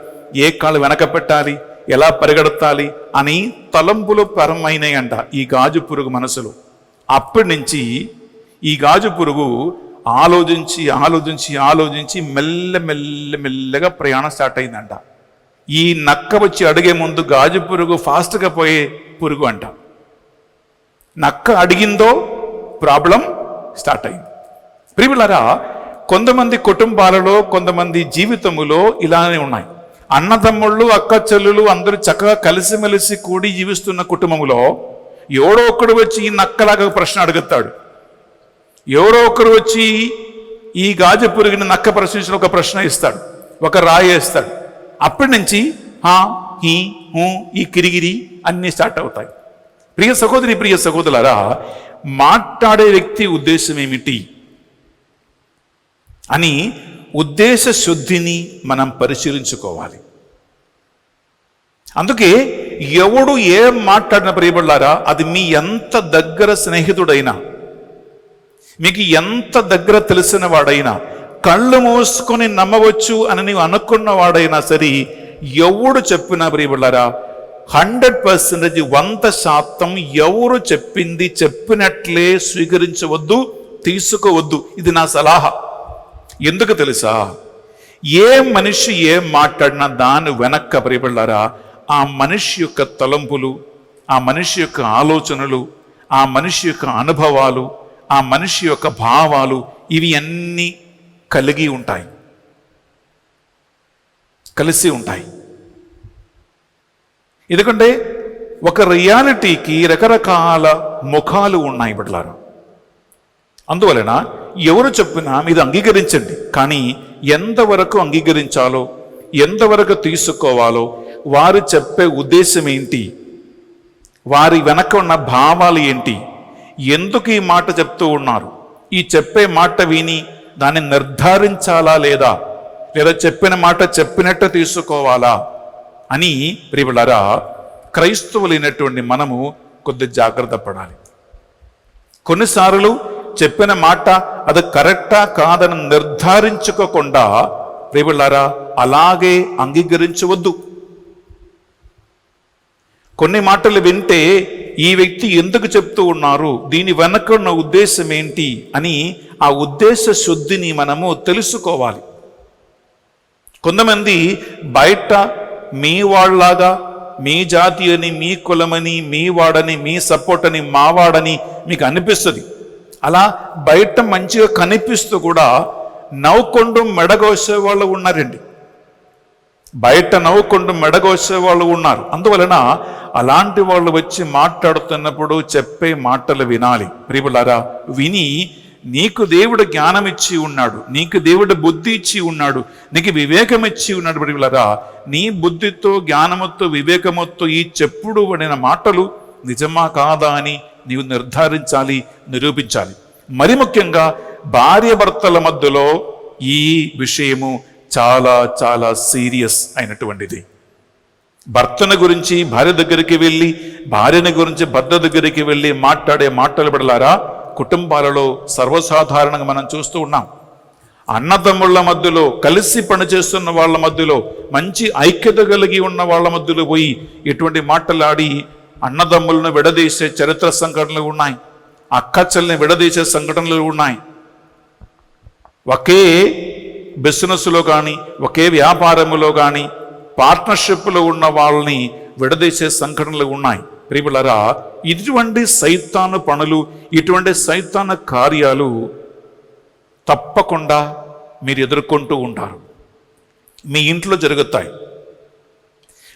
ఏ కాళ్ళు వెనక పెట్టాలి, ఎలా పరిగెడతాలి అని తలంపులు ప్రారంభమైనాయంట ఈ గాజు పురుగు మనసులో. అప్పటి నుంచి ఈ గాజు పురుగు ఆలోచించి ఆలోచించి ఆలోచించి మెల్లగా ప్రయాణం స్టార్ట్ అయిందంట. ఈ నక్క వచ్చి అడిగే ముందు గాజు పురుగు ఫాస్ట్గా పోయే పురుగు అంట. నక్క అడిగిందో ప్రాబ్లం స్టార్ట్ అయింది. ప్రియులారా, కొంతమంది కుటుంబాలలో కొంతమంది జీవితములో ఇలానే ఉన్నాయి. అన్నదమ్ముళ్ళు అక్క చెల్లులు అందరూ చక్కగా కలిసిమెలిసి కూడి జీవిస్తున్న కుటుంబంలో ఎవడో ఒకడు వచ్చి ఈ నక్కలాగా ప్రశ్న అడుగుతాడు. ఎవరో ఒకరు వచ్చి ఈ గాజు పురుగుని నక్క ప్రశ్నించిన ఒక ప్రశ్న ఇస్తాడు, ఒక రాయి వేస్తాడు. అప్పటి నుంచి హా హీ హూ ఈ కిరిగిరి అన్నీ స్టార్ట్ అవుతాయి. ప్రియ సహోదరి, ప్రియ సహోదరులారా, మాట్లాడే వ్యక్తి ఉద్దేశం ఏమిటి అని ఉద్దేశ శుద్ధిని మనం పరిశీలించుకోవాలి. అందుకే ఎవడు ఏం మాట్లాడిన ప్రియబడ్డారా, అది మీ ఎంత దగ్గర స్నేహితుడైనా, మీకు ఎంత దగ్గర తెలిసిన వాడైనా, కళ్ళు మూసుకొని నమ్మవచ్చు అని నీవు అనుకున్న వాడైనా సరే, ఎవడు చెప్పినా ప్రియబడ్డారా 100% 100% ఎవరు చెప్పింది చెప్పినట్లే స్వీకరించవద్దు, తీసుకోవద్దు. ఇది నా సలహా. ఎందుకు తెలుసా, ఏ మనిషి ఏం మాట్లాడినా దాని వెనక్క ప్రియబడ్డారా ఆ మనిషి యొక్క తలంపులు, ఆ మనిషి యొక్క ఆలోచనలు, ఆ మనిషి యొక్క అనుభవాలు, ఆ మనిషి యొక్క భావాలు, ఇవి అన్నీ కలిగి ఉంటాయి, కలిసి ఉంటాయి. ఎందుకంటే ఒక రియాలిటీకి రకరకాల ముఖాలు ఉన్నాయి బిడ్డలారా. అందువలన ఎవరు చెప్పినా మీరు అంగీకరించండి, కానీ ఎంతవరకు అంగీకరించాలో, ఎంతవరకు తీసుకోవాలో, వారు చెప్పే ఉద్దేశం ఏంటి, వారి వెనక ఉన్న భావాలు ఏంటి, ఎందుకు ఈ మాట చెప్తూ ఉన్నారు, ఈ చెప్పే మాట విని దాన్ని నిర్ధారించాలా లేదా చెప్పిన మాట చెప్పినట్టు తీసుకోవాలా అని ప్రియబిడ్డలారా క్రైస్తవులైనటువంటి మనము కొద్ది జాగ్రత్త పడాలి. కొన్నిసార్లు చెప్పిన మాట అది కరెక్టా కాదని నిర్ధారించుకోకుండా ప్రియబిడ్డలారా అలాగే అంగీకరించవద్దు. కొన్ని మాటలు వింటే ఈ వ్యక్తి ఎందుకు చెప్తూ ఉన్నారు, దీని వెనక ఉన్న ఉద్దేశం ఏంటి అని ఆ ఉద్దేశ శుద్ధిని మనము తెలుసుకోవాలి. కొంతమంది బయట మీ వాళ్ళలాగా, మీ జాతి అని, మీ కులమని, మీ వాడని, మీ సపోర్ట్ అని, మావాడని మీకు అనిపిస్తుంది. అలా బయట మంచిగా కనిపిస్తూ కూడా నవ్వుకొండు మెడగోసే వాళ్ళు ఉన్నారండి. బయట నవ్వుకొండు మెడగోసే వాళ్ళు ఉన్నారు. అందువలన అలాంటి వాళ్ళు వచ్చి మాట్లాడుతున్నప్పుడు చెప్పే మాటలు వినాలి. ప్రియబులారా, విని నీకు దేవుడు జ్ఞానం ఇచ్చి ఉన్నాడు, నీకు దేవుడు బుద్ధి ఇచ్చి ఉన్నాడు, నీకు వివేకం ఇచ్చి ఉన్నాడు. ప్రియబులారా, నీ బుద్ధితో, జ్ఞానముతో, వివేకముతో ఈ చెప్పుడు పడిన మాటలు నిజమా కాదా అని నీవు నిర్ధారించాలి, నిరూపించాలి. మరి ముఖ్యంగా భార్య భర్తల మధ్యలో ఈ విషయము చాలా చాలా సీరియస్ అయినటువంటిది. భర్తను గురించి భార్య దగ్గరికి వెళ్ళి, భార్యని గురించి భర్త దగ్గరికి వెళ్ళి మాట్లాడే మాటలు పడలారా కుటుంబాలలో సర్వసాధారణంగా మనం చూస్తూ ఉన్నాం. అన్నదమ్ముళ్ళ మధ్యలో, కలిసి పనిచేస్తున్న వాళ్ళ మధ్యలో, మంచి ఐక్యత కలిగి ఉన్న వాళ్ళ మధ్యలో పోయి ఇటువంటి మాటలాడి అన్నదమ్ములను విడదీసే చరిత్ర సంఘటనలు ఉన్నాయి. అక్క చెల్లిని విడదీసే సంఘటనలు ఉన్నాయి. ఒకే బిజినెస్లో కానీ, ఒకే వ్యాపారములో కానీ, పార్ట్నర్షిప్లో ఉన్న వాళ్ళని విడదీసే సంఘటనలు ఉన్నాయి. ప్రియులారా, ఇటువంటి సైతాను పనులు, ఇటువంటి సైతాను కార్యాలు తప్పకుండా మీరు ఎదుర్కొంటూ ఉంటారు, మీ ఇంట్లో జరుగుతాయి.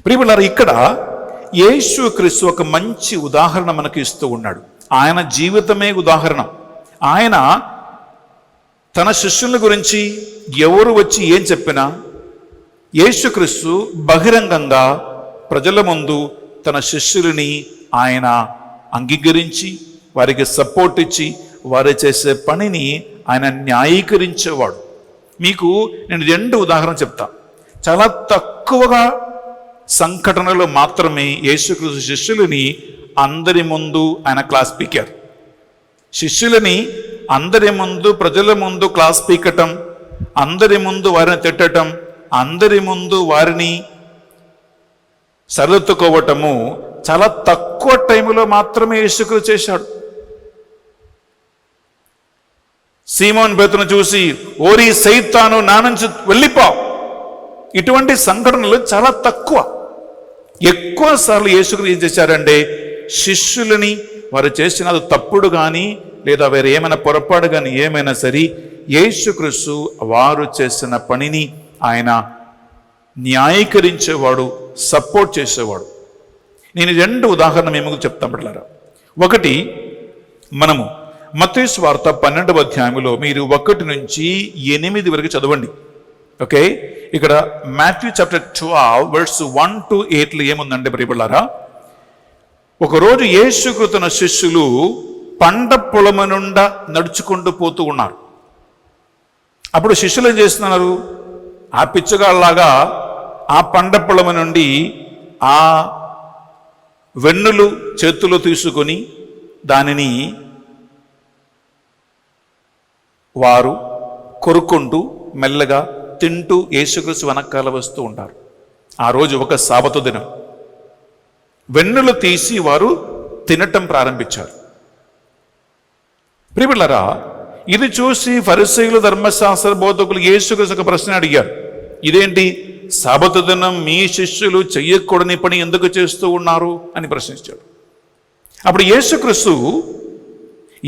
ప్రియులారా, ఇక్కడ యేసుక్రీస్తు ఒక మంచి ఉదాహరణ మనకు ఇస్తూ ఉన్నాడు. ఆయన జీవితమే ఉదాహరణ. ఆయన తన శిష్యుల గురించి ఎవరు వచ్చి ఏం చెప్పినా యేసుక్రీస్తు బహిరంగంగా ప్రజల ముందు తన శిష్యులని ఆయన అంగీకరించి, వారికి సపోర్ట్ ఇచ్చి, వారు చేసే పనిని ఆయన న్యాయీకరించేవాడు. మీకు నేను 2 ఉదాహరణ చెప్తా. చాలా తక్కువగా సంఘటనలు మాత్రమే యేసుక్రీస్తు శిష్యులని అందరి ముందు ఆయన క్లాస్ పీకారు. శిష్యులని అందరి ముందు, ప్రజల ముందు క్లాస్ పీకటం, అందరి ముందు వారిని తిట్టడం, అందరి ముందు వారిని సరిదిద్దుకోవటము చాలా తక్కువ టైంలో మాత్రమే యేసుక్రీస్తు చేశాడు. సీమోన్ పేతురును చూసి, ఓరి సైతాను, నా నుంచి వెళ్ళిపో, ఇటువంటి సంఘటనలు చాలా తక్కువ. ఎక్కువ సార్లు యేసుక్రీస్తు ఏం చేశారంటే, శిష్యులని వారు చేసిన తప్పుడు కానీ లేదా వేరే ఏమైనా పొరపాటు కానీ ఏమైనా సరే యేసుక్రీస్తు వారు చేసిన పనిని ఆయన న్యాయీకరించేవాడు, సపోర్ట్ చేసేవాడు. నేను 2 ఉదాహరణ మేము చెప్తాం బిడ్డలారా. ఒకటి, మనము మత్తయి సువార్త 12వ అధ్యాయంలో మీరు 1 నుంచి 8 వరకు చదవండి. ఓకే, ఇక్కడ మాథ్యూ చాప్టర్ 12 verse 1 to 8 ఏముందంటే బిడ్డలారా, ఒకరోజు యేసుక్రీస్తు తన శిష్యులు పంట పొలము నుండా నడుచుకుంటూ పోతూ ఉన్నారు. అప్పుడు శిష్యులు ఏం చేస్తున్నారు, ఆ పిచ్చగాళ్ళలాగా ఆ పంట పొలము నుండి ఆ వెన్నులు చేతులు తీసుకొని దానిని వారు కొరుక్కుంటూ మెల్లగా తింటూ యేసుక్రీస్తు వెనకాల వస్తూ ఉంటారు. ఆ రోజు ఒక సాబతు దినం. వెన్నులు తీసి వారు తినటం ప్రారంభించారు. ప్రియులారా, ఇది చూసి ఫరిసయ్యులు, ధర్మశాస్త్ర బోధకులు యేసుక్రీస్తు ఒక ప్రశ్న అడిగారు. ఇదేంటి, సాబతు దినం మీ శిష్యులు చెయ్యకూడని పని ఎందుకు చేస్తూ ఉన్నారు అని ప్రశ్నించాడు. అప్పుడు యేసుక్రీస్తు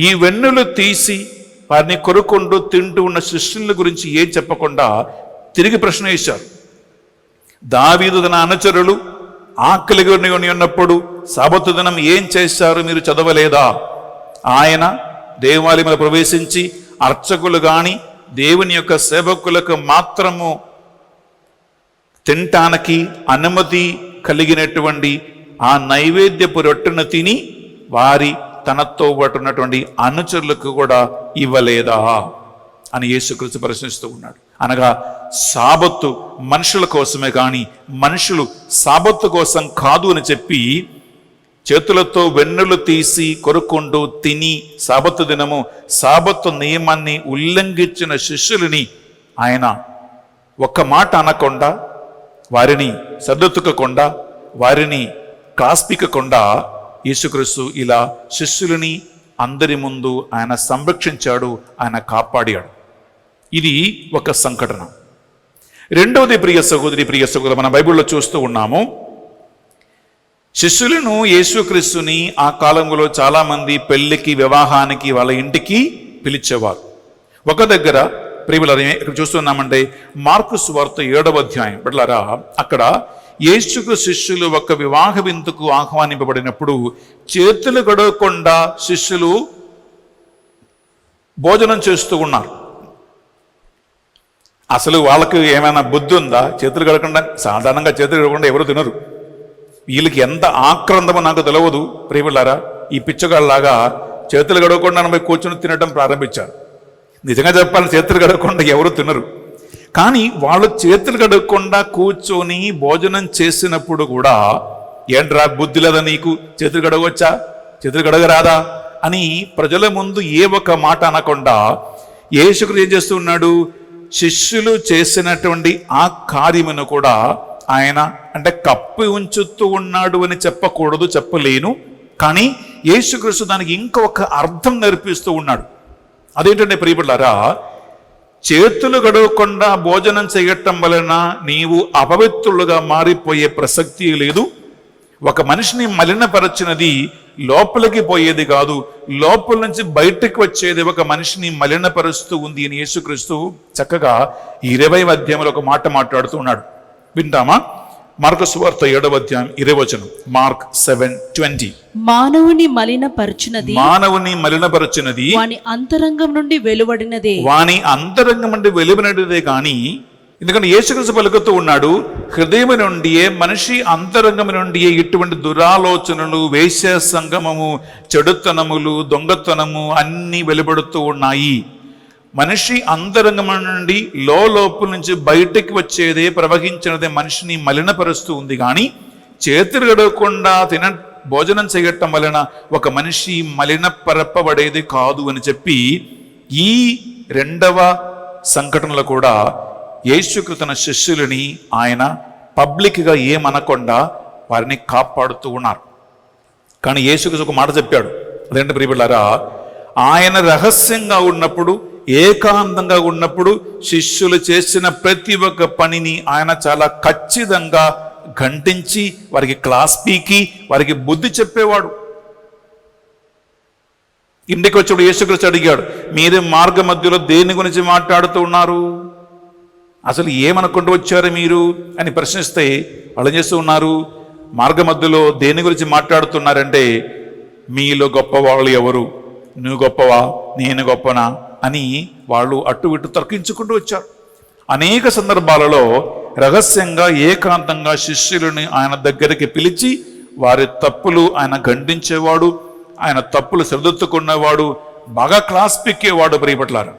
ఈ వెన్నులు తీసి వారిని కొరుకుంటూ తింటూ ఉన్న శిష్యుల గురించి ఏం చెప్పకుండా తిరిగి ప్రశ్న వేశారు. దావీదు తన అనుచరులు ఆకలిగా ఉన్నప్పుడు సాబతు దినం ఏం చేశారు మీరు చదవలేదా? ఆయన దేవాలయంలో ప్రవేశించి అర్చకులు గాని దేవుని యొక్క సేవకులకు మాత్రము తినటానికి అనుమతి కలిగినటువంటి ఆ నైవేద్యపు రొట్టెను తిని వారి తనతో పాటు ఉన్నటువంటి అనుచరులకు కూడా ఇవ్వలేదా అని యేసుక్రీస్తు ప్రశ్నిస్తూ ఉన్నాడు. అనగా సాబత్తు మనుషుల కోసమే కానీ మనుషులు సాబత్తు కోసం కాదు అని చెప్పి చేతులతో వెన్నులు తీసి కొరుక్కుంటూ తిని సాబత్తు దినము సాబత్తు నియమాన్ని ఉల్లంఘించిన శిష్యులని ఆయన ఒక్క మాట అనకుండా, వారిని సర్దుతుకకుండా, వారిని కాస్పికకుండా యేసుక్రీస్తు ఇలా శిష్యులని అందరి ముందు ఆయన సంరక్షించాడు, ఆయన కాపాడాడు. ఇది ఒక సంఘటన. రెండవది ప్రియ సహోదరి, ప్రియ సహోదరు, మన బైబిల్లో చూస్తూ ఉన్నాము. శిష్యులను యేసుక్రీస్తుని ఆ కాలంలో చాలామంది పెళ్లికి, వివాహానికి వాళ్ళ ఇంటికి పిలిచేవారు. ఒక దగ్గర ప్రియులారా ఇక్కడ చూస్తున్నామంటే మార్కు సువార్త 7వ అధ్యాయం బిడ్డలారా, అక్కడ యేసుకు శిష్యులు ఒక వివాహ విందుకు ఆహ్వానింపబడినప్పుడు చేతులు గడవకుండా శిష్యులు భోజనం చేస్తూ ఉన్నారు. అసలు వాళ్ళకు ఏమైనా బుద్ధి ఉందా? చేతులు గడకుండా, సాధారణంగా చేతులు గడవకుండా ఎవరు తినరు. వీళ్ళకి ఎంత ఆక్రందమో నాకు తెలియదు ప్రియులారా. ఈ పిచ్చగాళ్ళలాగా చేతులు గడవకుండా కూర్చొని తినడం ప్రారంభించారు. నిజంగా చెప్పాలని చేతులు కడగకుండా ఎవరు తినరు. కానీ వాళ్ళు చేతులు కడగకుండా కూర్చొని భోజనం చేసినప్పుడు కూడా, ఏంట్రా బుద్ధి లేదా నీకు, చేతులు కడగవచ్చా, చేతులు కడగరాదా అని ప్రజల ముందు ఏ ఒక మాట అనకుండా యేసుక్రీస్తు ఏం చేస్తూ ఉన్నాడు, శిష్యులు చేసినటువంటి ఆ కార్యమును కూడా ఆయన అంటే కప్పి ఉంచుతూ ఉన్నాడు అని చెప్పకూడదు, చెప్పలేను. కానీ యేసుక్రీస్తు దానికి ఇంకొక అర్థం నేర్పిస్తూ ఉన్నాడు. అదేంటంటే ప్రియబిడ్డలారా, చేతులు గడవకుండా భోజనం చేయటం వలన నీవు అపవిత్రులుగా మారిపోయే ప్రసక్తి లేదు. ఒక మనిషిని మలినపరచినది లోపలికి పోయేది కాదు, లోపల నుంచి బయటకు వచ్చేది ఒక మనిషిని మలినపరుస్తూ ఉంది అని యేసుక్రీస్తు చక్కగా 20వ అధ్యాయంలో ఒక మాట మాట్లాడుతూ ఉన్నాడు. వింటామా? మార్కు సువార్త 7వ అధ్యాయం 20వ వచనం. మార్క్ 7:20. మానవుని మలినపరచునది వాని అంతరంగం నుండి వెలువడినదే కానీ, ఎందుకంటే యేసుక్రీస్తు పలుకుతూ ఉన్నాడు, హృదయం నుండియే, మనిషి అంతరంగం నుండియే ఇటువంటి దురాలోచనలు, వేశ్య సంగమము, చెడుతనములు, దొంగతనము అన్నీ వెలువడుతూ ఉన్నాయి. మనిషి అంతరంగం నుండి లోపల నుంచి బయటికి వచ్చేదే, ప్రవహించినదే మనిషిని మలినపరుస్తూ ఉంది. కానీ చేతులు గడవకుండా భోజనం చేయటం వలన ఒక మనిషి మలినపరపబడేది కాదు అని చెప్పి ఈ 2వ సంఘటనలో కూడా యేసుక్రీస్తు తన శిష్యులని ఆయన పబ్లిక్గా ఏమనకుండా వారిని కాపాడుతూ ఉన్నారు. కానీ యేసుక్రీస్తు ఒక మాట చెప్పాడు. అదేంటి ప్రియబిడ్డలారా, ఆయన రహస్యంగా ఉన్నప్పుడు, ఏకాంతంగా ఉన్నప్పుడు శిష్యులు చేసిన ప్రతి ఒక్క పనిని ఆయన చాలా ఖచ్చితంగా ఘంటించి వారికి క్లాస్ పీకి వారికి బుద్ధి చెప్పేవాడు. ఇంటికి వచ్చినప్పుడు యేసుక్రీస్తు అడిగాడు, మీరు మార్గ మధ్యలో దేని గురించి మాట్లాడుతూ ఉన్నారు, అసలు ఏమనుకుంటూ వచ్చారు మీరు అని ప్రశ్నిస్తే వాళ్ళు ఏం చేస్తూ ఉన్నారు, మార్గ మధ్యలో దేని గురించి మాట్లాడుతున్నారంటే, మీలో గొప్పవాళ్ళు ఎవరు, నువ్వు గొప్పవా, నేను గొప్పనా అని వాళ్ళు అటు ఇటు తర్కించుకుంటూ వచ్చారు. అనేక సందర్భాలలో రహస్యంగా ఏకాంతంగా శిష్యులని ఆయన దగ్గరికి పిలిచి వారి తప్పులు ఆయన ఖండించేవాడు, ఆయన తప్పులు సరిదిద్దుకున్నవాడు, బాగా క్లాస్ పిక్కేవాడు. ప్రియపట్లారు,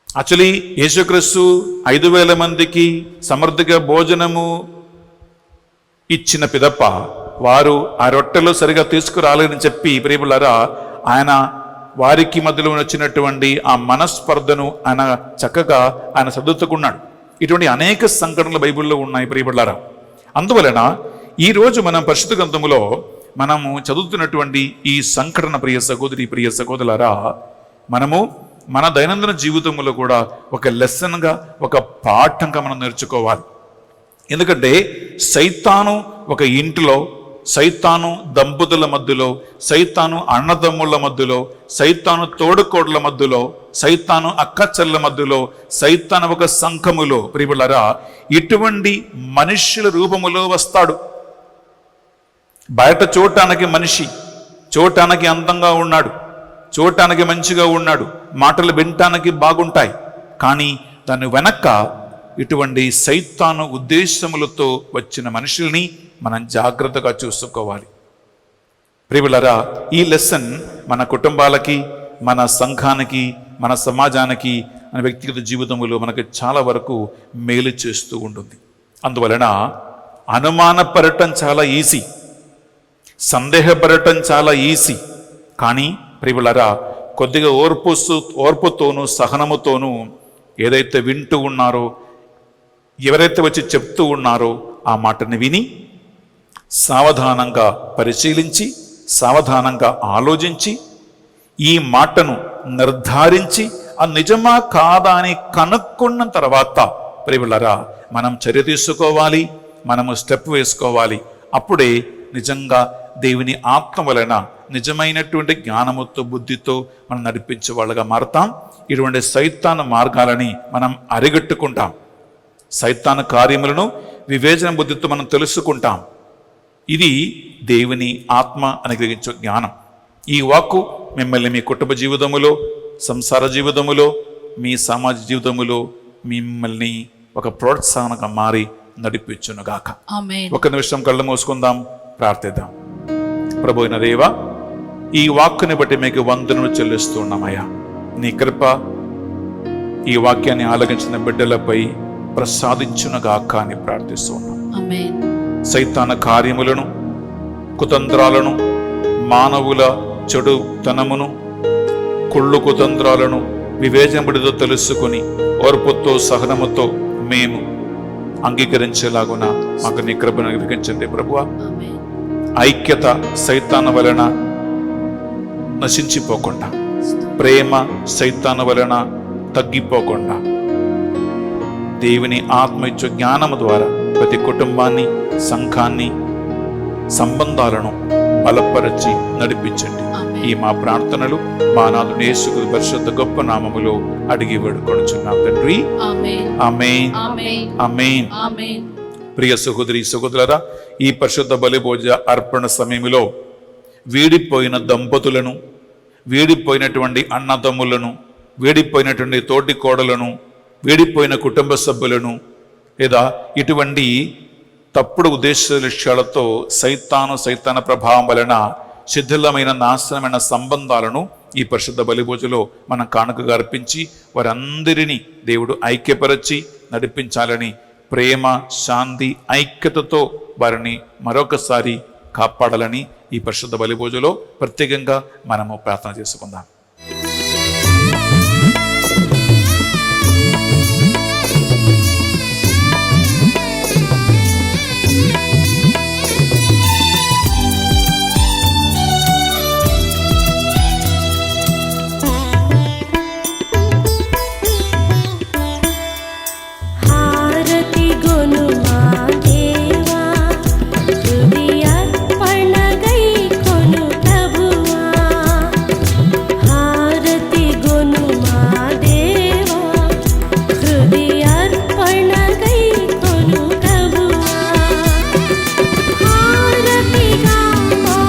యాక్చువల్లీ యేసుక్రీస్తు 5,000 మందికి సమృద్ధిగా భోజనము ఇచ్చిన పిదప్ప వారు ఆ రొట్టెలు సరిగా తీసుకురాలేదని చెప్పి ప్రియపట్లారా ఆయన వారికి మధ్యలో వచ్చినటువంటి ఆ మనస్పర్ధను ఆయన చక్కగా ఆయన సర్దుకున్నాడు. ఇటువంటి అనేక సంఘటనలు బైబిల్లో ఉన్నాయి ప్రియబిడ్డలారా. అందువలన ఈరోజు మనం పరిశుద్ధ గ్రంథములో మనము చదువుతున్నటువంటి ఈ సంఘటన, ప్రియ సహోదరి, ప్రియ సహోదరులారా, మనము మన దైనందిన జీవితంలో కూడా ఒక లెసన్గా, ఒక పాఠంగా మనం నేర్చుకోవాలి. ఎందుకంటే సైతాను ఒక ఇంటిలో, సైతాను దంపతుల మధ్యలో, సైతాను అన్నదమ్ముల మధ్యలో, సైతాను తోడుకోడ్ల మధ్యలో, సైతాను అక్కచెల్ల మధ్యలో, సైతాను ఒక సంఘములో ప్రియబిడ్డలారా ఇటువంటి మనుష్యుల రూపములో వస్తాడు. బయట చూడటానికి మనిషి, చూడటానికి అందంగా ఉన్నాడు, చూడటానికి మంచిగా ఉన్నాడు, మాటలు వినటానికి బాగుంటాయి. కానీ దాని వెనక ఇటువంటి సైతాను ఉద్దేశములతో వచ్చిన మనుషుల్ని మనం జాగ్రత్తగా చూసుకోవాలి. ప్రియబిడ్డలారా, ఈ లెసన్ మన కుటుంబాలకి, మన సంఘానికి, మన సమాజానికి, మన వ్యక్తిగత జీవితంలో మనకు చాలా వరకు మేలు చేస్తూ ఉంటుంది. అందువలన అనుమానపడటం చాలా ఈజీ, సందేహపడటం చాలా ఈజీ. కానీ ప్రియబిడ్డలారా, కొద్దిగా ఓర్పుతోనూ సహనముతోనూ ఏదైతే వింటూ ఉన్నారో, ఎవరైతే వచ్చి చెప్తూ ఉన్నారో ఆ మాటని విని సావధానంగా పరిశీలించి, సావధానంగా ఆలోచించి, ఈ మాటను నిర్ధారించి అది నిజమా కాదా అని కనుక్కున్న తర్వాత ప్రియబిడ్డలారా మనం చర్య తీసుకోవాలి, మనము స్టెప్ వేసుకోవాలి. అప్పుడే నిజంగా దేవుని ఆత్మ వలన నిజమైనటువంటి జ్ఞానముతో, బుద్ధితో మనం నడిపించే వాళ్ళగా మారుతాం. ఇటువంటి సైతాను మార్గాలని మనం అరిగట్టుకుంటాం. సైతాను కార్యములను వివేచన బుద్ధితో మనం తెలుసుకుంటాం. ఇది దేవుని ఆత్మ అనుగ్రహించే జ్ఞానం. ఈ వాక్కు మిమ్మల్ని మీ కుటుంబ జీవితములో, సంసార జీవితములో, మీ సామాజిక జీవితములో మిమ్మల్ని ఒక ప్రోత్సాహంగా మారి నడిపించునుగాక. ఆమేన్. ఒక నిమిషం కళ్ళు మూసుకుందాం, ప్రార్థిద్దాం. ప్రభు అయిన దేవా, ఈ వాక్కుని బట్టి మీకు వందనలు చెల్లిస్తున్నామయ్యా. నీ కృప, ఈ వాక్యాన్ని ఆలకించిన బిడ్డలపై ప్రసాదించునుగాక అని ప్రార్థిస్తూ ఉన్నాం. ఆమేన్. సైతాన కార్యములను, కుతంత్రాలను, మానవుల చెడుతనమును, కుళ్ళు కుతంత్రాలను వివేచనబడితో తెలుసుకుని ఓర్పుతో సహనముతో మేము అంగీకరించేలాగున మాకు నీ కృపను అనుగ్రహించండి ప్రభువా. ఆమేన్. ఐక్యత సైతాను వలన నశించిపోకుండా, ప్రేమ సైతాను వలన తగ్గిపోకుండా దేవుని ఆత్మ ఇచ్చే జ్ఞానము ద్వారా ప్రతి కుటుంబాన్ని, సంఘాన్ని, సంబంధాలను బలపరచి నడిపించండి. ఈ మా ప్రార్థనలు మా నాథుని యేసు పరిశుద్ధ గొప్ప నామములో అడిగి వేడుకొనుచున్నాం తండ్రి. ఆమేన్. ఆమేన్. ఆమేన్. ఆమేన్. ఆమేన్. ప్రియ సహోదరి సహోదరులారా, ఈ పరిశుద్ధ బలిభోజ అర్పణ సమయంలో వీడిపోయిన దంపతులను, వీడిపోయినటువంటి అన్నదమ్ములను, వీడిపోయినటువంటి తోటి కోడలను, వీడిపోయిన కుటుంబ సభ్యులను, లేదా ఇటువంటి తప్పుడు ఉద్దేశ లక్ష్యాలతో సైతాన ప్రభావం వలన శిథిలమైన నాశనమైన సంబంధాలను ఈ పరిశుద్ధ బలిభోజలో మనం కానుకగా అర్పించి వారందరినీ దేవుడు ఐక్యపరచి నడిపించాలని, ప్రేమ, శాంతి, ఐక్యతతో వారిని మరొకసారి కాపాడాలని ఈ పరిశుద్ధ బలిభోజలో ప్రత్యేకంగా మనము ప్రార్థన చేసుకుందాం. హారతి గొను మా దేవా, హృదయార్పణ గై కొను ప్రభువా. హారతి గొను మా దేవా, హృదయార్పణ గై కొను ప్రభువా. హారతిగా మా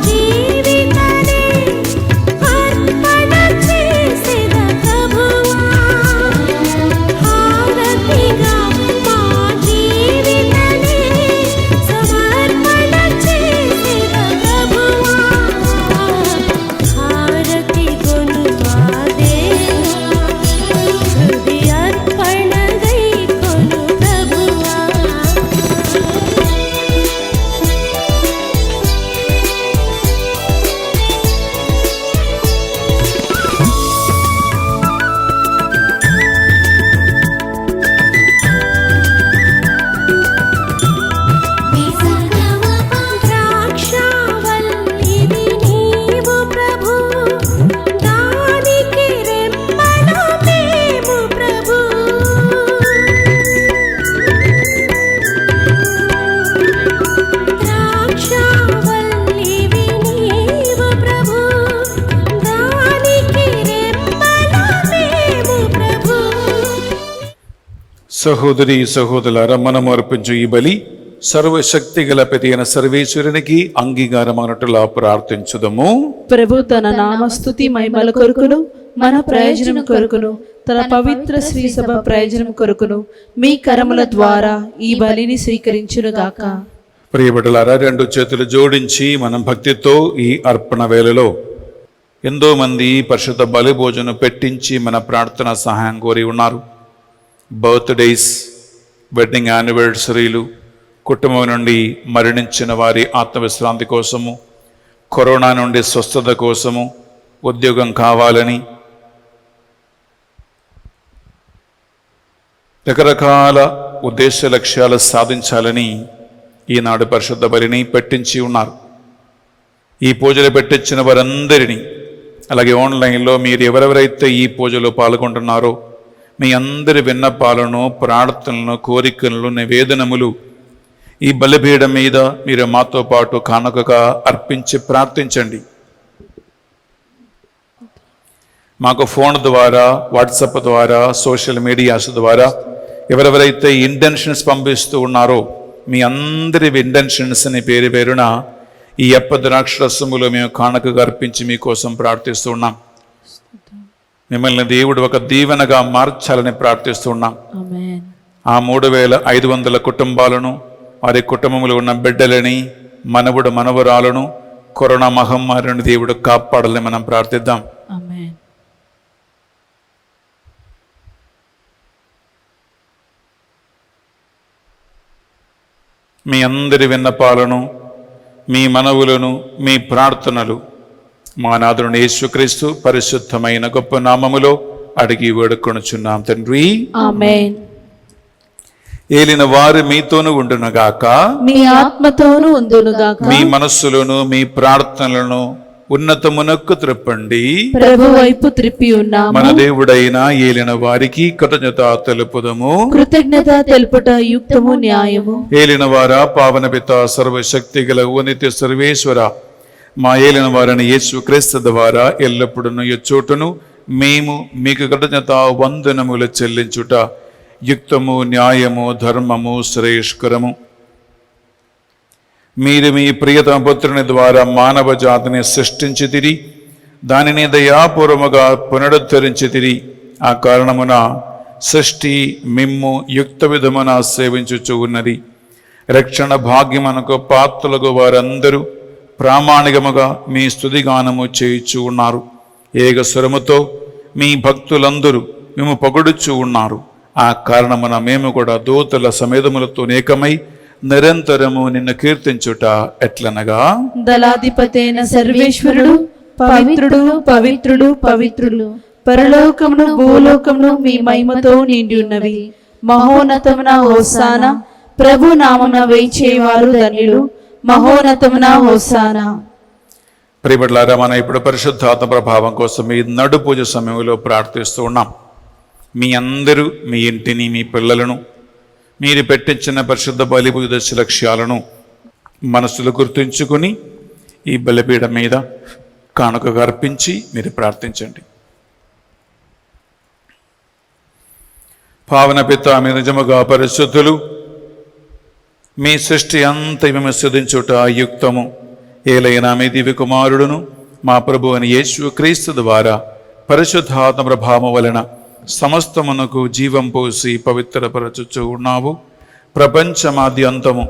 జీవితనే అర్పణ చేసెద ప్రభువా. హారతిగా మా జీవితనే సమర్పణ చేసెద ప్రభువా. హారతి గొను మా దేవా, హృదయార్పణ గై కొను ప్రభువా. ద్రాక్షావల్లివి నీవు ప్రభు, దానికి రెమ్మలు మేము ప్రభు. ద్రాక్షావల్లివి నీవు ప్రభు, దానికి రెమ్మలు మేము ప్రభు. సహోదరి సహోదరులారా, మనము అర్పించు ఈ బలి సర్వశక్తి గల ప్రతి అయిన సర్వేశ్వరునికి అంగీకారమైనట్లుగా ప్రార్థించుదము. ప్రభు తన నామస్తుతి మహిమల కొరకును, మన ప్రయోజనం కొరకును, తన పవిత్ర శ్రీ సభ ప్రయోజనం కొరకును మీ కరముల ద్వారా ఈ బలిని స్వీకరించునుగాక. ప్రియబిడ్డలారా, రెండు చేతులు జోడించి మనం భక్తితో ఈ అర్పణ వేళలో ఎంతో మంది పరిశుద్ధ బలి భోజనం పెట్టించి మన ప్రార్థన సహాయం కోరి ఉన్నారు. బర్త్డేస్, వెడ్డింగ్ యానివర్సరీలు, కుటుంబం నుండి మరణించిన వారి ఆత్మవిశ్రాంతి కోసము, కరోనా నుండి స్వస్థత కోసము, ఉద్యోగం కావాలని, రకరకాల ఉద్దేశ లక్ష్యాలు సాధించాలని ఈనాడు పరిశుద్ధ బలిని పెట్టించి ఉన్నారు. ఈ పూజలు పెట్టించిన వారందరినీ, అలాగే ఆన్లైన్లో మీరు ఎవరెవరైతే ఈ పూజలో పాల్గొంటున్నారో మీ అందరి విన్నపాలను, ప్రార్థనలను, కోరికలను, నివేదనములు ఈ బలిపీఠం మీద మీరు మాతో పాటు కానుకగా అర్పించి ప్రార్థించండి. మాకు ఫోన్ ద్వారా, వాట్సాప్ ద్వారా, సోషల్ మీడియాస్ ద్వారా ఎవరెవరైతే ఇంటెన్షన్స్ పంపిస్తూ ఉన్నారో మీ అందరి ఇంటెన్షన్స్ని పేరు పేరున ఈ అప్ప ద్రాక్షరసములో మేము కానుకగా అర్పించి మీకోసం ప్రార్థిస్తూ ఉన్నాం. మిమ్మల్ని దేవుడు ఒక దీవెనగా మార్చాలని ప్రార్థిస్తున్నాం. ఆమేన్. ఆ 3500 కుటుంబాలను, వారి కుటుంబంలో ఉన్న బిడ్డలని, మనవుడు మనవరాలను కరోనా మహమ్మారిని దేవుడు కాపాడాలని మనం ప్రార్థిద్దాం. ఆమేన్. మీ అందరి విన్నపాలను, మీ మనవులను, మీ ప్రార్థనలు మా నాథుని యేసుక్రీస్తు పరిశుద్ధమైన గొప్ప నామములో అడిగి వేడుకొనుచున్నాం తండ్రి. ఆమేన్. ఏలిన వారు మీతోను ఉండునుగాక. మీ ఆత్మతోను ఉందునుగాక. మీ మనస్సులను, మీ ప్రార్థనలను ఉన్నతమునకు త్రిప్పండి. ప్రభు వైపు త్రిప్పి ఉన్నాము. మన దేవుడైన ఏలిన వారికి కృతజ్ఞత తెలుపుదము. కృతజ్ఞత తెలుపుట యుక్తము న్యాయము. ఏలిన వారా, పావన పిత, సర్వశక్తి గల నిత్య సర్వేశ్వర, మా ఏలిన వారిని యేసు క్రీస్తు ద్వారా ఎల్లప్పుడూ ఎచ్చోటును మేము మీకు కృతజ్ఞత వందనములు చెల్లించుట యుక్తము, న్యాయము, ధర్మము, శ్రేయస్కరము. మీరు మీ ప్రియతమ పుత్రుని ద్వారా మానవ జాతిని సృష్టించితిరి, దానిని దయాపూర్వముగా పునరుద్ధరించితిరి. ఆ కారణమున సృష్టి మిమ్ము యుక్త విధమున సేవించుచు ఉన్నది. రక్షణ భాగ్యమునకు పాత్రలకు వారందరూ ప్రామాణికముగా మీ స్తుతిగానము చేయుచు ఉన్నారు. ఏక స్వరముతో మీ భక్తులందరూ మేము పొగడుచు ఉన్నారు. ఆ కారణమున మేము కూడా దూతల సమేతములతో ఏకమై నిరంతరము నిన్ను కీర్తించుట ఎట్లనగా, దళాధిపతైన సర్వేశ్వరుడు పవిత్రుడు, పవిత్రుడు, పవిత్రుడు, పరలోకమును భూలోకమును మీ మహిమతో నిండి ఉన్నవి. మహోన్నతమున హోసానా. ప్రభు నామమున వేచేవారు ధన్యులు. మహోన్నతమున హోసానా. ప్రియబిడ్డలారా, మనం ఇప్పుడు పరిశుద్ధాత్మ ప్రభావం కోసం ఈ నడు పూజ సమయంలో ప్రార్థిస్తూ ఉన్నాం. మీ అందరూ మీ ఇంటిని, మీ పిల్లలను, మీరు పెట్టించిన పరిశుద్ధ బలిపూజ దశ లక్ష్యాలను మనసులో గుర్తుంచుకొని ఈ బలిపీఠం మీద కానుకగా అర్పించి మీరు ప్రార్థించండి. పావన పిత, మీ నిజముగా పరిశుద్ధులు, మీ సృష్టి అంత మేము స్తుతించుట యుక్తము. ఏలైనా మీ దివ్య కుమారుడును మా ప్రభు అని యేసు క్రీస్తు ద్వారా పరిశుద్ధాత్మ ప్రభావం వలన సమస్తమునకు జీవం పోసి పవిత్రపరచుచు ఉన్నావు. ప్రపంచమాద్యంతము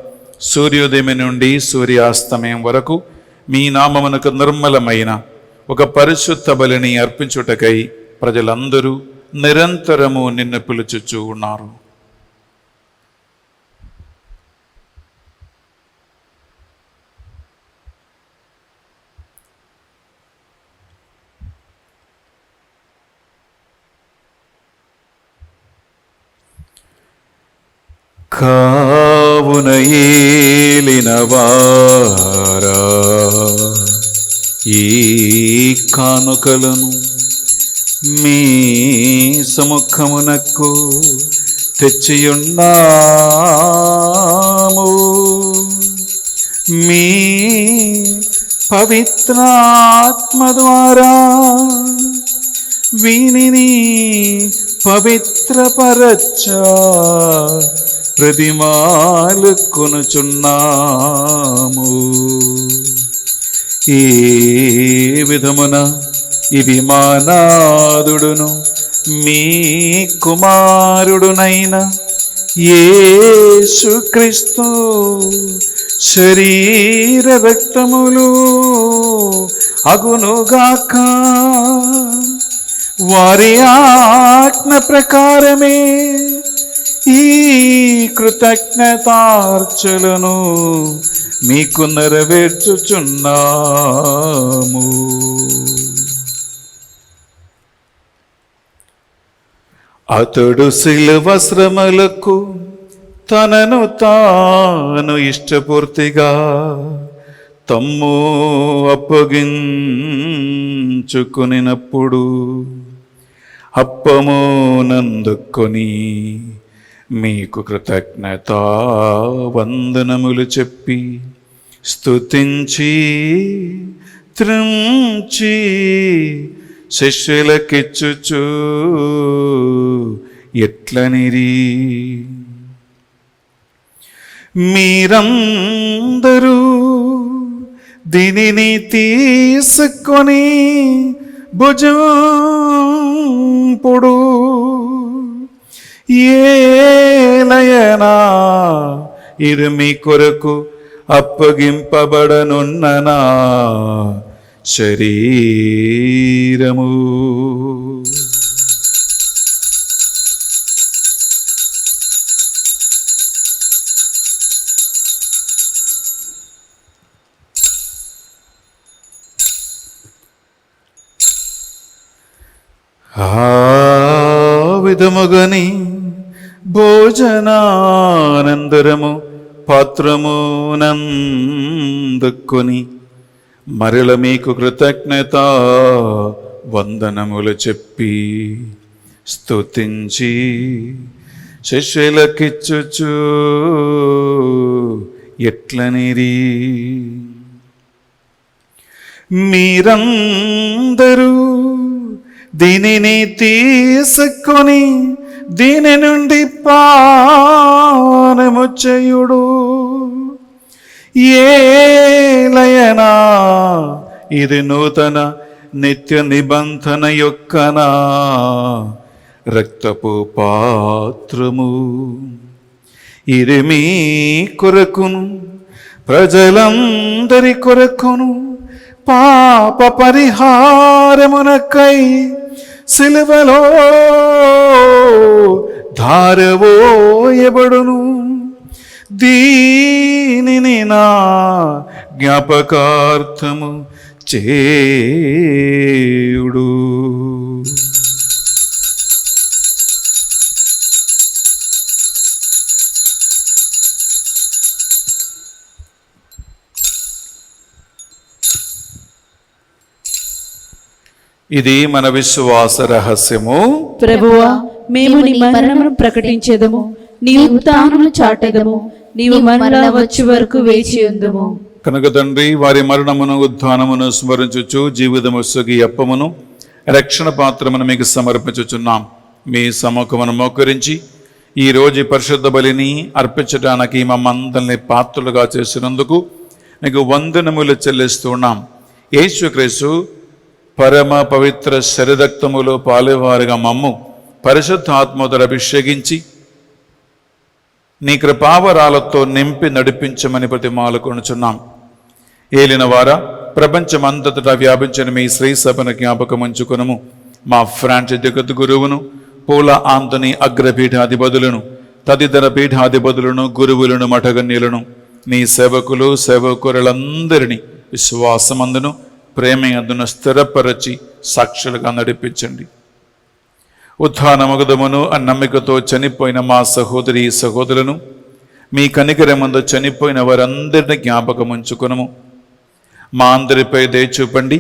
సూర్యోదయం నుండి సూర్యాస్తమయం వరకు మీ నామమునకు నిర్మలమైన ఒక పరిశుద్ధ బలిని అర్పించుటకై ప్రజలందరూ నిరంతరము నిన్ను పిలుచుచూ ఉన్నారు. కావున ఏలినవారా, ఈ కానుకలను మీ సముఖమునకు తెచ్చియున్నాము. మీ పవిత్రాత్మ ద్వారా వీనిని పవిత్రపరచ ప్రతిమాలు కొనుచున్నాము. ఈ విధమున ఇది మా నాథుడును మీ కుమారుడునైన యేసుక్రీస్తు శరీర రక్తములు అగునుగాక. వారి ఆజ్ఞ ప్రకారమే ఈ కృతజ్ఞతార్చలను మీకు నెరవేర్చుచున్నాము. అతడు శిలువ శ్రమలకు తనను తాను ఇష్టపూర్తిగా తమ్ము అప్పగించుకునినప్పుడు అప్పము నందుకొని మీకు కృతజ్ఞత వందనములు చెప్పి స్తుతించి త్రుంచి శిష్యులకిచ్చుచు ఎట్లనిరి, మీరందరూ దీనిని తీసుకొని భుజంపుడు. ఏలయనా ఇది మీ కొరకు అప్పగింపబడనున్న నా శరీరము. విధముగని భోజనానందరము పాత్రమునందుకొని మరల మీకు కృతజ్ఞత వందనములు చెప్పి స్తుతించి శిష్యులకిచ్చుచు ఎట్లనిరి, మీరందరూ దీనిని తీసుకొని దీని నుండి పానము చేయుడు. ఏలయనా ఇది నూతన నిత్య నిబంధన యొక్కనా రక్తపు పాత్రము. ఇది మీ కొరకును ప్రజలందరి కొరకును పాప పరిహారమునకై సిలువలో ధారవోయబడును. దీనిని నా జ్ఞాపకార్థము చేయుడు. ఇది మన విశ్వాస రహస్యము. ప్రభువా, మేము నీ మరణమును ప్రకటించెదము, నీ ఉత్థానమును చాటెదము, నీవు మరలా వచ్చే వరకు వేచి ఉందుము. కనుక తండ్రి, వారి మరణమును ఉత్థానమును స్మరించుచు జీవితముస్సుకి అప్పమును రక్షణ పాత్రమును మీకు సమర్పించుచున్నాం. మీ సముఖమును మోకరించి ఈ రోజు పరిశుద్ధ బలిని అర్పించడానికి మమ్మందరిని పాత్రులుగా చేసినందుకు మీకు వందనములు చెల్లిస్తున్నాం. యేసుక్రీస్తు పరమ పవిత్ర శరీరక్తములో పాలేవారుగా మమ్ము పరిశుద్ధ ఆత్మతో అభిషేకించి నీ కృపావరాలతో నింపి నడిపించమని ప్రతిమాలుకొనుచున్నాం. ఏలిన వారా, ప్రపంచమంతటా వ్యాపించిన మీ శ్రీ సభను జ్ఞాపకం ఉంచుకొనుము. మా ఫ్రాన్సిస్ జగత్ గురువును, పూల ఆంతని అగ్రపీఠాధిపతులను, తదితర పీఠాధిపతులను, గురువులను, మఠగన్యులను, నీ సేవకులు సేవకులందరినీ విశ్వాసమందును ప్రేమయందును స్థిరపరచి సాక్షులుగా నడిపించండి. ఉత్థానమగుదమును నమ్మికతో చనిపోయిన మా సహోదరి సహోదరులను, మీ కనికరమందు చనిపోయిన వారందరినీ జ్ఞాపకం ఉంచుకొనుము. మా అందరిపై దయ చూపండి.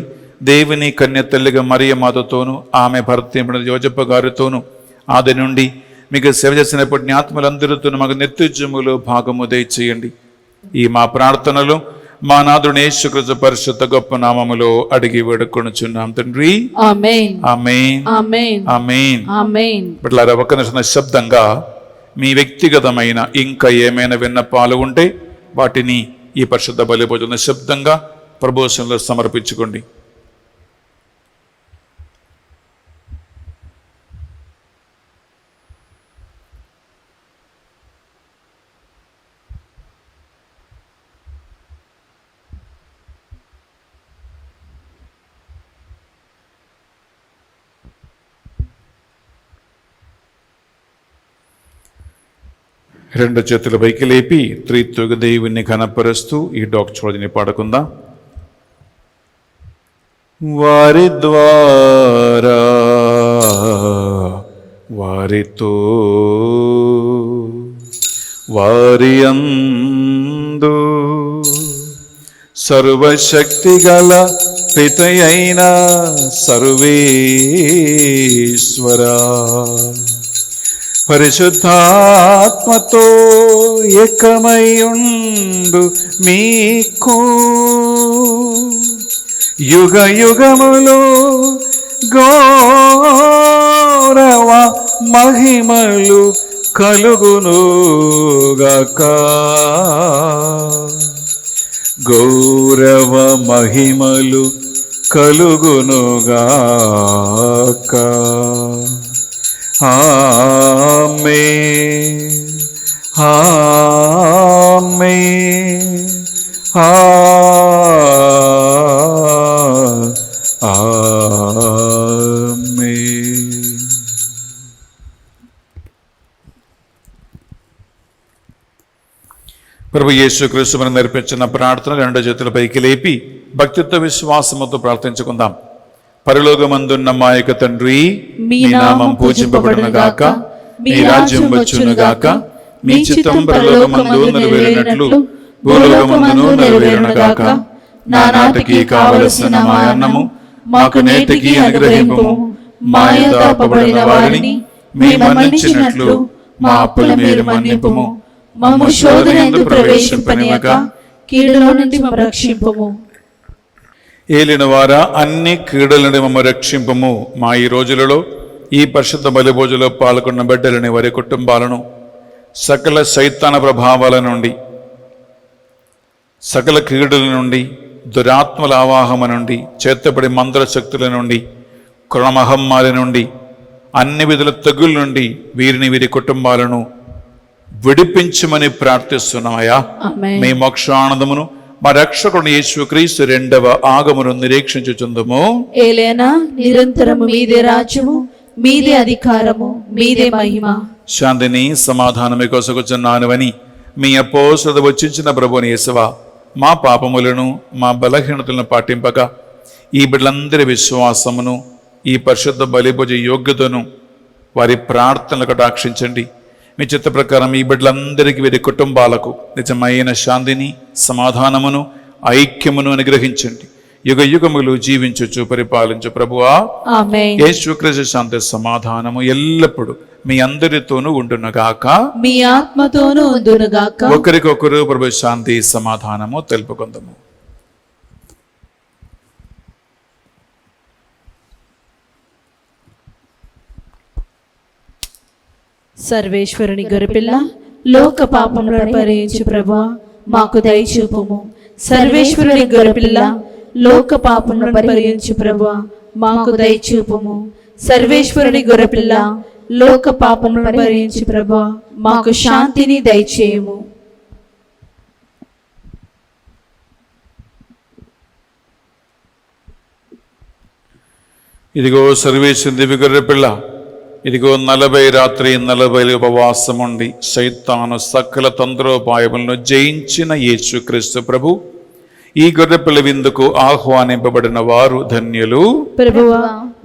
దేవుని కన్య తల్లిగా మరియ మాతతోనూ ఆమె భర్త యోజప్ప గారితోనూ ఆది నుండి మీకు సేవ చేసిన పుణ్యాత్ములందరితోనూ మాకు నిత్యజములో భాగము దయచేయండి. ఈ మా ప్రార్థనలు మా నాథుని యేసుక్రీస్తు పరిశుద్ధ గొప్ప నామములో అడిగి వేడుకొనుచున్నాం తండ్రి. ఆమేన్. ఆమేన్. ఆమేన్. ఆమేన్. ఆమేన్. బిడ్డలారా, ఒక్క నిమిషం శబ్దంగా మీ వ్యక్తిగతమైన ఇంకా ఏమైనా విన్నపాలు ఉంటే వాటిని ఈ పరిశుద్ధ బలి భోజన శబ్దంగా ప్రభువులో సమర్పించుకోండి. రెండు చేతుల పైకి లేపి త్రిత్వక దేవుని ఘనపరుస్తూ ఈ డాక్చోడిని పాడుకుందాం. వారి ద్వారా వారితో వారి అందు సర్వశక్తిగల పితయైన సర్వేశ్వరా, పరిశుద్ధాత్మతో ఏకమయుండు మీకు యుగ యుగములు గౌరవ మహిమలు కలుగునుగాక. గౌరవ మహిమలు కలుగునుగాక. ఆమేన్. ఆమేన్. ఆమేన్. ప్రభు యేసుక్రీస్తు మనం నేర్పించిన ప్రార్థన రెండు చేతుల పైకి లేపి భక్తితో విశ్వాసముతో ప్రార్థించుకుందాం. పరలోకమందున్న మా యొక్క తండ్రి, మీ నామం పూజింపబడునుగాక, మీ రాజ్యం వచ్చునుగాక, మీ చిత్తం పరలోకమందు నెరవేరినట్లు భూలోకమందును నెరవేరునుగాక. నానాటికి కావలసిన మా అన్నము మాకు నేటికి అనుగ్రహింపుము. మా యందు అప్పబడిన వారిని మేము మన్నించినట్లు మా అప్పులు మీరు మన్నింపుము. మమ్ము శోధనయందు ప్రవేశింపనియక కీడులో నుండి మమ్ము రక్షింపుము. ఏలిన వారా, అన్ని కీడుల నుండి మమ్మ రక్షింపము. మా ఈ రోజులలో ఈ పరిశుద్ధ బలిభోజులో పాల్గొన్న బిడ్డలని, వారి కుటుంబాలను సకల సైతాన ప్రభావాల నుండి, సకల కీడుల నుండి, దురాత్మల ఆవాహమ నుండి, చేతపడి మంత్ర శక్తుల నుండి, క్రమహమ్మారి నుండి, అన్ని విధుల తెగుల నుండి వీరిని, వీరి కుటుంబాలను విడిపించమని ప్రార్థిస్తున్నామయ్యా. ఆమేన్. మీ మోక్షానందమును మా రక్షకుడు యేసుక్రీస్తు రెండవ ఆగమను నిరీక్షించుచుందుము. ఏలైనా నిరంతరము మీదే రాజ్యము, మీదే అధికారము, మీదే మహిమ. శాంతిని సమాధానమే కొసగుచున్నానువని మీ అపోస్తలుడు వచ్చించిన ప్రభుని యేసువా, మా పాపములను మా బలహీనతలను పాటింపక ఈ బిడ్డలందరి విశ్వాసమును, ఈ పరిశుద్ధ బలిభోజ యోగ్యతను, వారి ప్రార్థనలు కటాక్షించండి. మీ చిత్త ప్రకారం ఈ బిడ్డలందరికీ, వీరి కుటుంబాలకు నిజమైన శాంతిని, సమాధానమును, ఐక్యమును అనుగ్రహించండి. యుగ యుగములు జీవించుచు పరిపాలించు ప్రభువా, ఆమేన్. యేసుక్రీస్తు శాంతి సమాధానము ఎల్లప్పుడూ మీ అందరితోనూ ఉండునుగాక, మీ ఆత్మతోనూ ఉండునుగాక. ఒకరికొకరు ప్రభు శాంతి సమాధానము తెలుపుకుందాము. సర్వేశ్వరుని గొర్రెపిల్ల, లోక పాపములను పరిహరించు ప్రభువా, మాకు దయచూపుము. సర్వేశ్వరుని గొర్రెపిల్ల, లోక పాపములను పరిహరించు ప్రభువా, మాకు దయచూపుము. సర్వేశ్వరుని గొర్రెపిల్ల, లోక పాపములను పరిహరించు ప్రభువా, మాకు శాంతిని దయచేయము. ఇదిగో సర్వేశ్వరుని దివ్య గొర్రె పిల్ల, ఇదిగో 40 రాత్రి 40 ఉపవాసం ఉండి సైతాను సకల తంత్రోపాయములను జయించిన యేసుక్రీస్తు ప్రభు, ఈ గొర్రెపిల్ల విందుకు ఆహ్వానింపబడిన వారు ధన్యులు. ప్రభువా,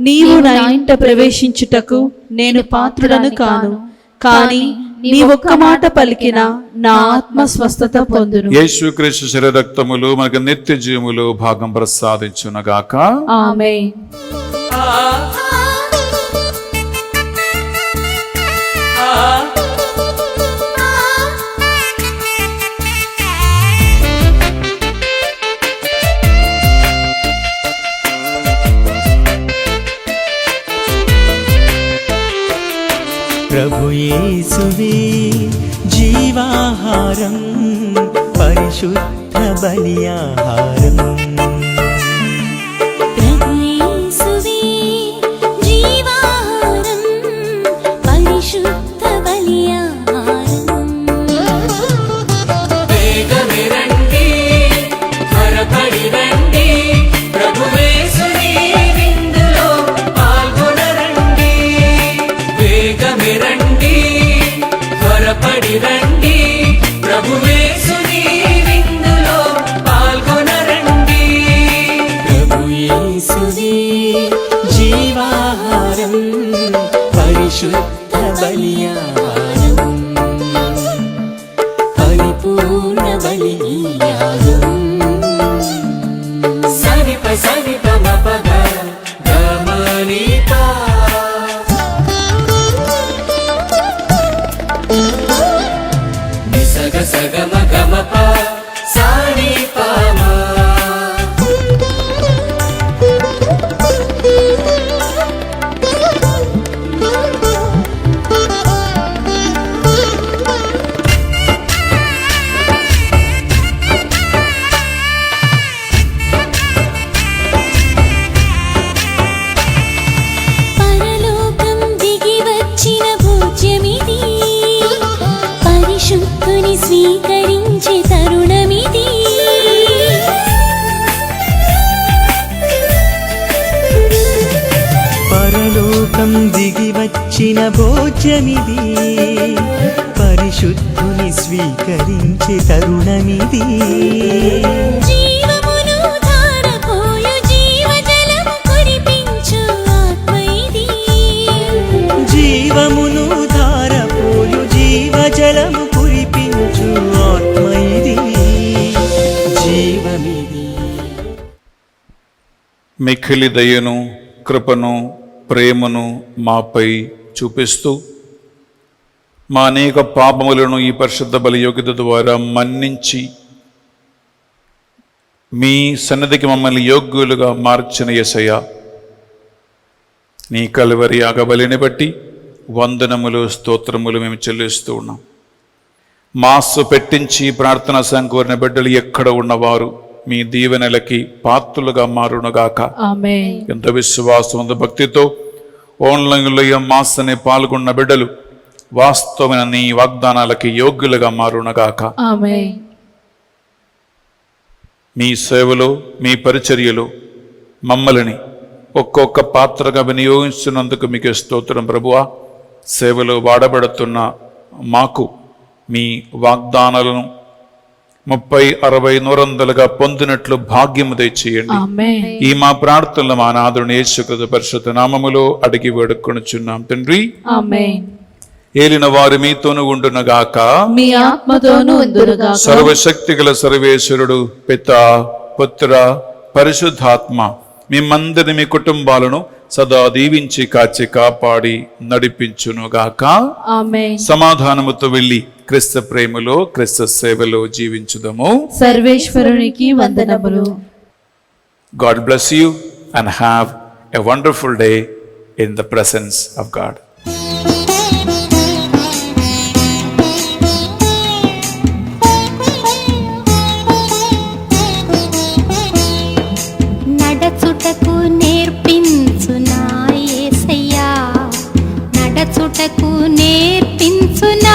నీవు నా ఇంట ప్రవేశించుటకు నేను పాత్రుడను కాను, కానీ నీ ఒక్క మాట పలికిన నా ఆత్మ స్వస్థత పొందును. యేసుక్రీస్తు శరీరరక్తములు మనకు నిత్య జీవములు భాగం ప్రసాదించునగాక. ఆమేన్. ప్రభు యేసువే జీవాహారం, పరిశుద్ధ బలియాహారం. ప్రభు యేసువే జీవాహారం, పరిశుద్ధ బలియాహారం. వేగమే రండి, త్వరపడి రండి, ప్రభువేసుని విందులో పాల్గొనరండి. వేగమే రండి, త్వరపడి రండి, ప్రభువేసుని విందులో పాల్గొనరండి. ప్రభు యేసువే జీవాహారం, పరిశుద్ధ బలియాహారం, పరిపూర్ణ బలియాగం. సనిప సనిప మపగ గమనిపా, నిసగ సగమ గమప సానిపమా. పరలోకం దిగి వచ్చిన భోజ్యమిది, పరిశుద్ధుని స్వీకరించే తరుణమిది. పరలోకం దిగి వచ్చిన భోజ్యమిది, పరిశుద్ధుని స్వీకరించే తరుణమిది. జీవమును ధారపోయు జీవజలము కురిపించే మిక్కిలి దయను, కృపను, ప్రేమను మాపై చూపిస్తూ మా అనేక పాపములను ఈ పరిశుద్ధ బలి యోగ్యత ద్వారా మన్నించి మీ సన్నిధికి మమ్మల్ని యోగ్యులుగా మార్చిన యేసయ్య, నీ కలువరి యాగబలిని బట్టి వందనములు, స్తోత్రములు మేము చెల్లిస్తూ ఉన్నాం. మాస్సు పెట్టించి ప్రార్థన సంకోరిన బిడ్డలు ఎక్కడ ఉన్నవారు మీ దీవెనలకి పాత్రులుగా మారునుగాక. ఆమేన్. ఎంత విశ్వాసం, భక్తితో ఆన్లైన్లో ఈ మాస్ని పాల్గొన్న బిడ్డలు వాస్తవమైన నీ వాగ్దానాలకి యోగ్యులుగా మారునగాక. ఆమేన్. మీ సేవలో, మీ పరిచర్యలో మమ్మల్ని ఒక్కొక్క పాత్రగా వినియోగిస్తున్నందుకు మీకు స్తోత్రం ప్రభువా. సేవలో వాడబడుతున్న మాకు మీ వాగ్దానాలను 30, 60, 100గా పొందినట్లు భాగ్యము దయచేయండి. ఆమేన్. ఈ మా ప్రార్థనలు మా నాథుని యేసుక్రీస్తు పరిశుద్ధ నామములో అడిగి వేడుకొనుచున్నాం తండ్రి. ఆమేన్. ఏలిన వారు మీతోను ఉండునగాక. మీ ఆత్మతోనూ ఉందురుగాక. సర్వశక్తి గల సర్వేశ్వరుడు పిత, పుత్ర, పరిశుద్ధాత్మ మిమ్మందరిని, మీ కుటుంబాలను సదా దీవించి కాచి కాపాడి నడిపించునుగాక. ఆమేన్. సమాధానముతో వెళ్ళి క్రీస్తు ప్రేమలో, క్రీస్తు సేవలో జీవించుదము. సర్వేశ్వరునికి వందనములు. God bless you and have a wonderful day in the presence of God. నడచుటకు నేర్పించు నా యేసయ్యా, నడచుటకు నేర్పించు నా